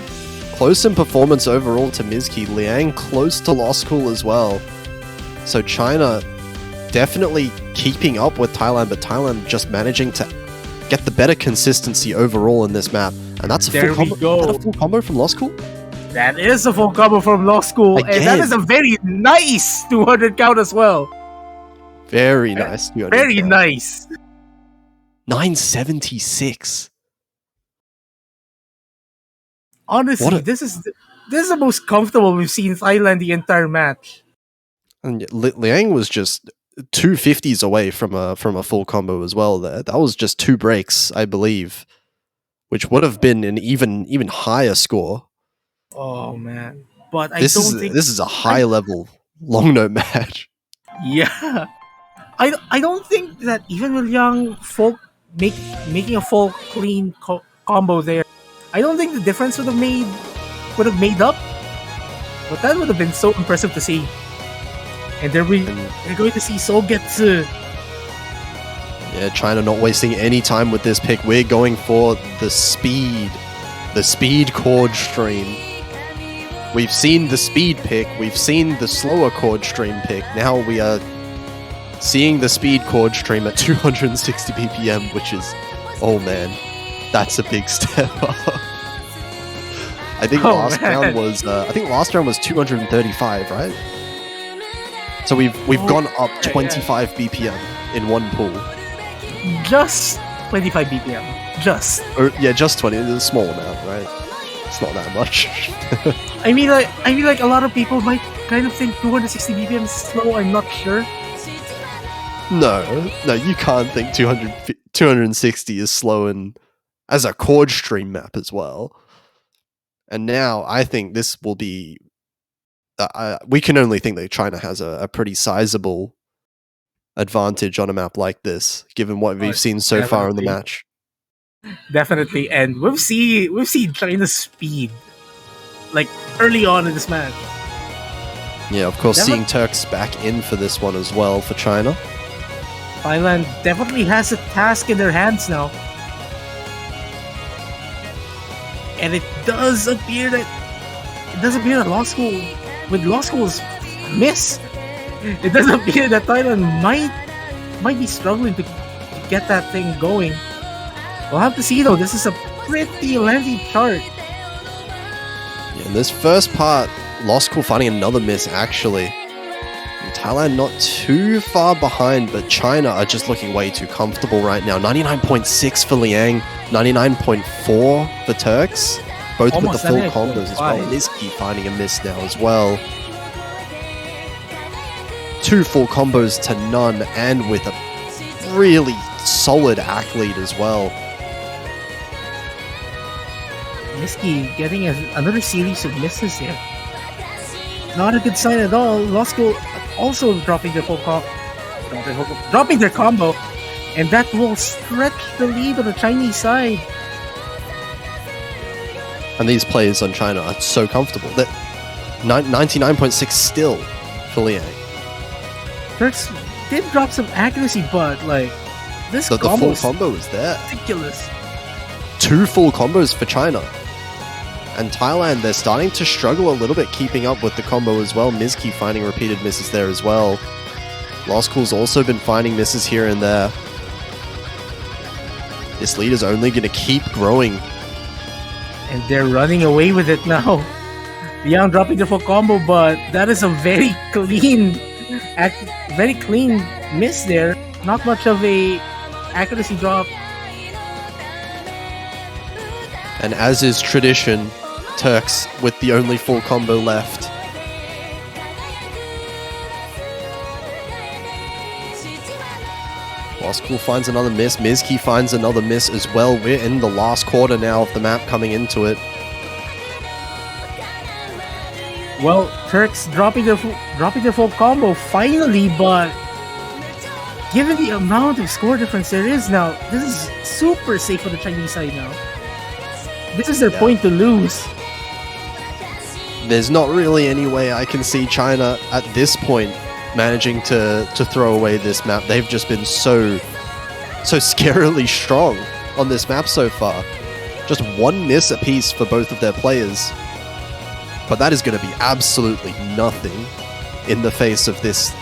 E: in performance overall to Miski. Liang close to Law School as well. So China definitely keeping up with Thailand, but Thailand just managing to get the better consistency overall in this map. And that's a full combo. Is that a full combo from Law School?
B: That is a full combo from Law School,
E: Again.
B: and that is a very nice 200 count as well.
E: Very nice.
B: Very nice.
E: 976.
B: Honestly, this is the most comfortable we've seen Thailand the entire match.
E: And yet Liang was just 250s away from a full combo as well there. That was just 2 breaks, I believe, which would have been an even higher score.
B: Oh man. But
E: This is a high level long note match.
B: Yeah. I don't think that even with Young making a full clean combo there, I don't think the difference would have made up. But that would have been so impressive to see. And we're going to see Sogetsu.
E: Yeah, China not wasting any time with this pick. We're going for the speed chord stream. We've seen the speed pick, we've seen the slower chord stream pick. Now we are seeing the speed chord stream at 260 BPM, which is, oh man, that's a big step up. I think last round was 235, right? So we've gone up 25 BPM in one pool.
B: Just 25 BPM. Just
E: 20. It's a small amount, right? It's not that much.
B: I mean like a lot of people might kind of think 260 BPM is slow. I'm not sure.
E: No, you can't think 260 is slow and as a chord stream map as well. And now I think this will be. We can only think that China has a pretty sizable advantage on a map like this, given what we've seen so far in the match.
B: Definitely, and we've seen China's speed, like early on in this match.
E: Yeah, of course, seeing Turks back in for this one as well for China.
B: Thailand definitely has a task in their hands now. And it does appear that Law School, with Law School's miss, it does appear that Thailand might be struggling to get that thing going. We'll have to see though. This is a pretty lengthy chart.
E: Yeah, in this first part, Law School finding another miss actually. And Thailand not too far behind, but China are just looking way too comfortable right now. 99.6 for Liang, 99.4 for Turks. Both
B: Almost
E: with the full combos as well.
B: 99.5.
E: Miski finding a miss now as well. 2 full combos to none, and with a really solid ACK lead as well.
B: Miski getting another series of misses here. Not a good sign at all. Law School also dropping their dropping their combo, and that will stretch the lead on the Chinese side.
E: And these players on China are so comfortable. That 99.6 still for Liang.
B: Turks did drop some accuracy, but like this
E: The
B: combo
E: full
B: is
E: combo is there.
B: ridiculous.
E: 2 full combos for China. And Thailand, they're starting to struggle a little bit keeping up with the combo as well. Miski finding repeated misses there as well. Law School's also been finding misses here and there. This lead is only going to keep growing.
B: And they're running away with it now. Liang dropping the full combo, but that is a very clean miss there. Not much of a accuracy drop.
E: And as is tradition, Turks with the only full combo left. Lost Cool finds another miss. Mizki finds another miss as well. We're in the last quarter now of the map coming into it.
B: Well, Turks dropping their full combo finally, but given the amount of score difference there is now, this is super safe for the Chinese side now. This is their point to lose.
E: There's not really any way I can see China at this point managing to throw away this map. They've just been so scarily strong on this map so far. Just one miss apiece for both of their players. But that is going to be absolutely nothing in the face of this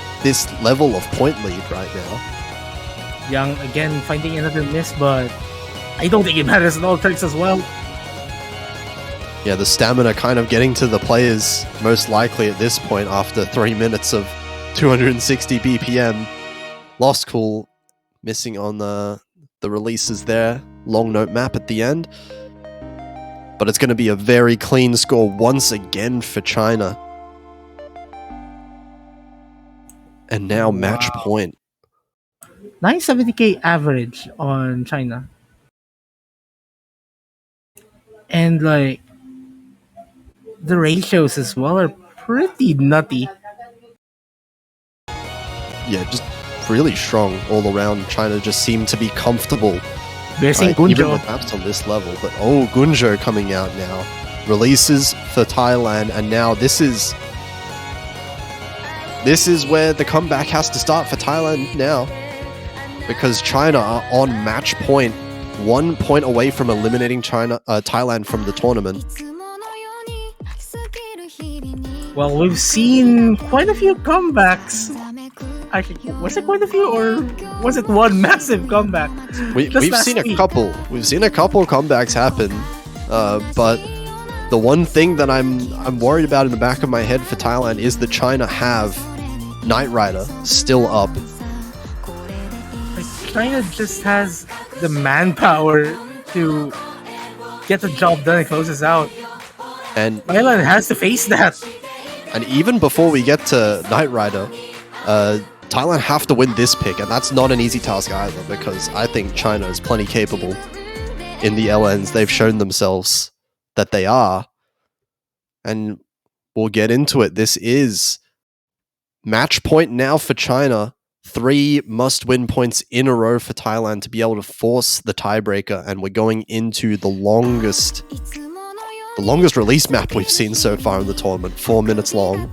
E: level of point lead right now.
B: Yang again finding another miss, but I don't think it matters at all. Turks as well.
E: Yeah, the stamina kind of getting to the players most likely at this point after 3 minutes of 260 BPM. Lost Cool missing on the releases there. Long note map at the end. But it's going to be a very clean score once again for China. And now match point.
B: 970k average on China. And like the ratios as well are pretty nutty.
E: Yeah, just really strong all around. China just seemed to be comfortable.
B: Missing
E: Right, even
B: Gunjo.
E: with maps on this level, but Gunjo coming out now. Releases for Thailand, and now this is where the comeback has to start for Thailand now. Because China are on match point, 1 point away from eliminating Thailand from the tournament.
B: Well, we've seen quite a few comebacks. Actually, was it quite a few, or was it one massive comeback?
E: We've
B: last
E: seen a
B: week.
E: couple. We've seen a couple comebacks happen, but the one thing that I'm worried about in the back of my head for Thailand is that China have Knight Rider still up.
B: Like, China just has the manpower to get the job done and close us out.
E: And
B: Thailand has to face that.
E: even before we get to Knight Rider, Thailand have to win this pick, and that's not an easy task either, because I think China is plenty capable in the LNs. They've shown themselves that they are, and we'll get into it. This is match point now for China. 3 must-win points in a row for Thailand to be able to force the tiebreaker, and we're going into the longest release map we've seen so far in the tournament, 4 minutes long.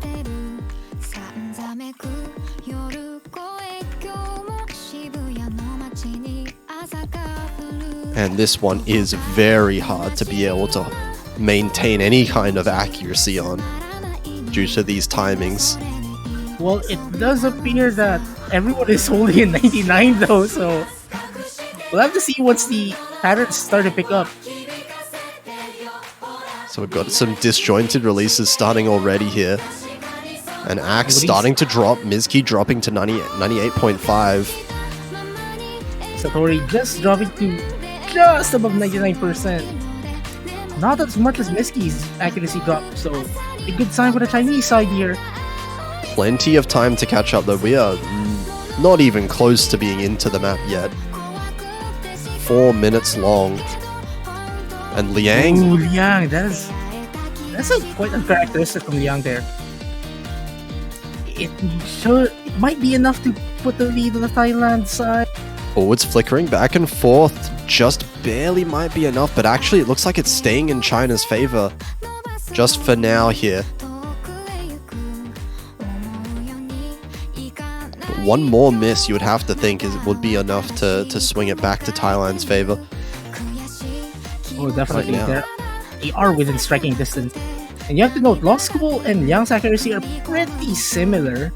E: And this one is very hard to be able to maintain any kind of accuracy on due to these timings.
B: Well, it does appear that everyone is only in 99 though, so we'll have to see once the patterns start to pick up.
E: So we've got some disjointed releases starting already here. And Axe starting to drop, Mizki dropping to 98.5.
B: Satori just dropping to just above 99%. Not as much as Miski's accuracy drop, so a good sign for the Chinese side here.
E: Plenty of time to catch up though. We are not even close to being into the map yet. 4 minutes long. And Liang,
B: Ooh, Liang, that's a quite uncharacteristic from Liang there. It might be enough to put the lead on the Thailand side.
E: forwards flickering back and forth, just barely might be enough, but actually it looks like it's staying in China's favor just for now here. But one more miss you would have to think would be enough to swing it back to Thailand's favor.
B: Oh, definitely.
E: Right now.
B: They are within striking distance. And you have to note, Lost School and Liang's accuracy are pretty similar.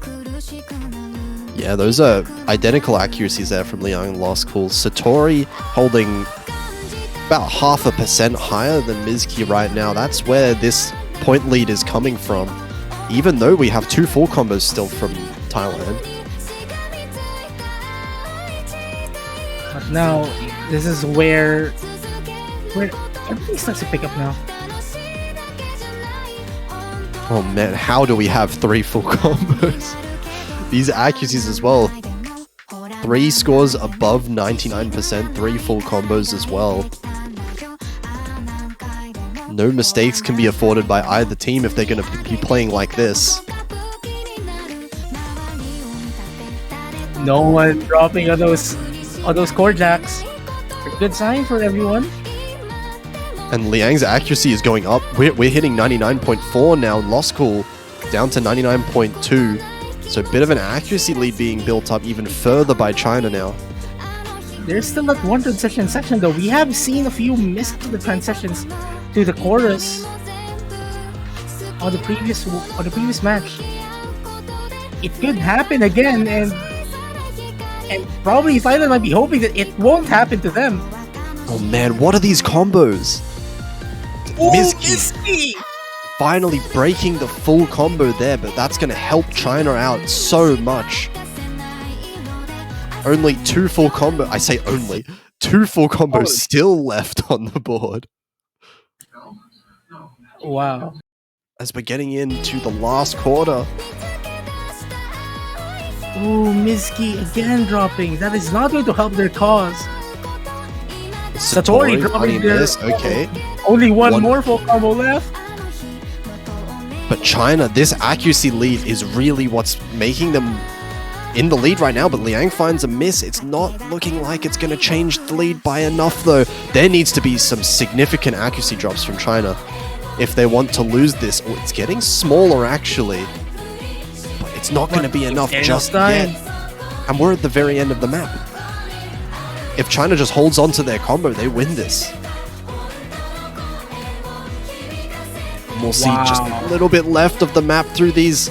E: Yeah, those are identical accuracies there from Liang and Lost Cool. Satori holding about 0.5% higher than Mizki right now. That's where this point lead is coming from, even though we have 2 full combos still from Thailand.
B: Now, this is where everything starts to pick up now.
E: Oh man, how do we have 3 full combos? These accuracies as well. 3 scores above 99%, 3 full combos as well. No mistakes can be afforded by either team if they're going to be playing like this.
B: No one dropping on those core jacks. A good sign for everyone.
E: And Liang's accuracy is going up. We're hitting 99.4 now. Lost Cool down to 99.2. So a bit of an accuracy lead being built up even further by China now.
B: There's still that one transition section though. We have seen a few miss the transitions to the chorus on the previous match. It could happen again, and probably Thailand might be hoping that it won't happen to them.
E: Oh man, what are these combos?
B: Oh,
E: Miski finally breaking the full combo there, but that's going to help China out so much. Only 2 full combo. I say only 2 full combos still left on the board.
B: Wow.
E: As we're getting into the last quarter.
B: Oh, Miski again dropping. That is not going to help their cause. Satori dropping
E: this. Okay.
B: Only one more full combo left.
E: But China, this accuracy lead is really what's making them in the lead right now, but Liang finds a miss. It's not looking like it's going to change the lead by enough, though. There needs to be some significant accuracy drops from China if they want to lose this. Oh, it's getting smaller, actually. But it's not going to be enough just yet. And we're at the very end of the map. If China just holds on to their combo, they win this. And we'll see just a little bit left of the map through these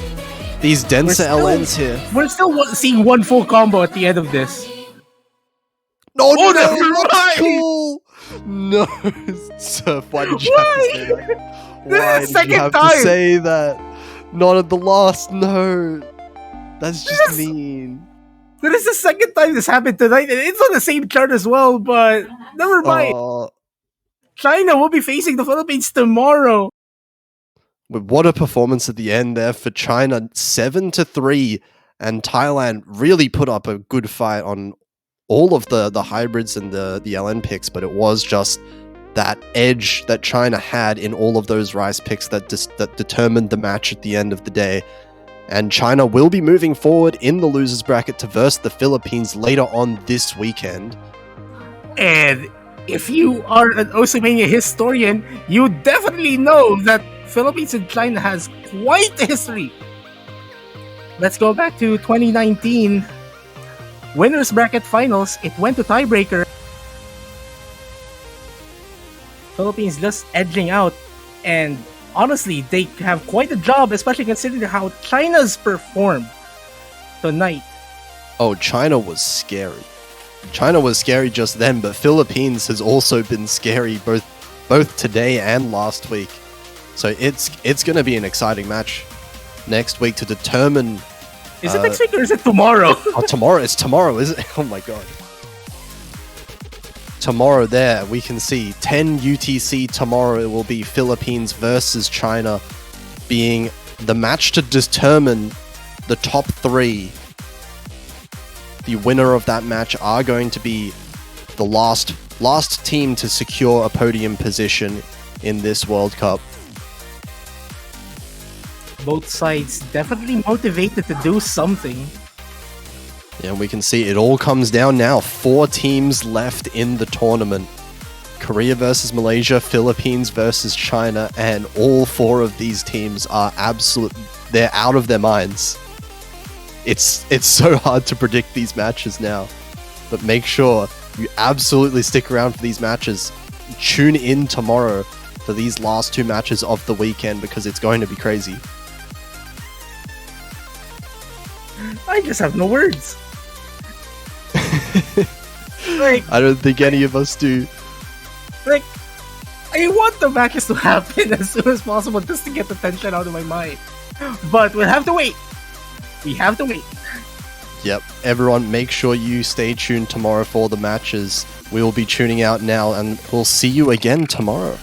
E: denser LNs here.
B: We're still seeing one full combo at the end of this.
E: No,
B: Oh,
E: no,
B: that's
E: that's
B: right!
E: cool. No, Surf, why did you
B: Why?
E: have to say that?
B: This
E: Why
B: is
E: did
B: second
E: you have
B: time.
E: to say that? Not at the last, no. That's just mean.
B: That is the second time this happened tonight, and it's on the same chart as well, but never mind. China will be facing the Philippines tomorrow.
E: What a performance at the end there for China, 7-3, and Thailand really put up a good fight on all of the hybrids and the LN picks, but it was just that edge that China had in all of those rice picks that determined the match at the end of the day. And China will be moving forward in the losers bracket to verse the Philippines later on this weekend.
B: And if you are an Oceania historian, you definitely know that Philippines and China has quite a history. Let's go back to 2019. Winners bracket finals, it went to tiebreaker. Philippines just edging out, and honestly, they have quite a job, especially considering how China's performed tonight.
E: Oh, China was scary. China was scary just then, but Philippines has also been scary both today and last week. So it's going to be an exciting match next week to determine.
B: Is it next week or is it tomorrow?
E: Tomorrow. It's tomorrow, is it? Oh my god. Tomorrow there, we can see 10 UTC tomorrow. It will be Philippines versus China, being the match to determine the top 3. The winner of that match are going to be the last team to secure a podium position in this World Cup.
B: Both sides definitely motivated to do something.
E: Yeah, we can see it all comes down now. 4 teams left in the tournament. Korea versus Malaysia, Philippines versus China, and all 4 of these teams are they're out of their minds. It's so hard to predict these matches now. But make sure you absolutely stick around for these matches. Tune in tomorrow for these last 2 matches of the weekend because it's going to be crazy.
B: I just have no words. Like,
E: I don't think any of us do.
B: like, I want the matches to happen as soon as possible just to get the tension out of my mind. But we'll have to wait. We have to wait.
E: Yep, everyone, make sure you stay tuned tomorrow for the matches. We will be tuning out now, and we'll see you again tomorrow.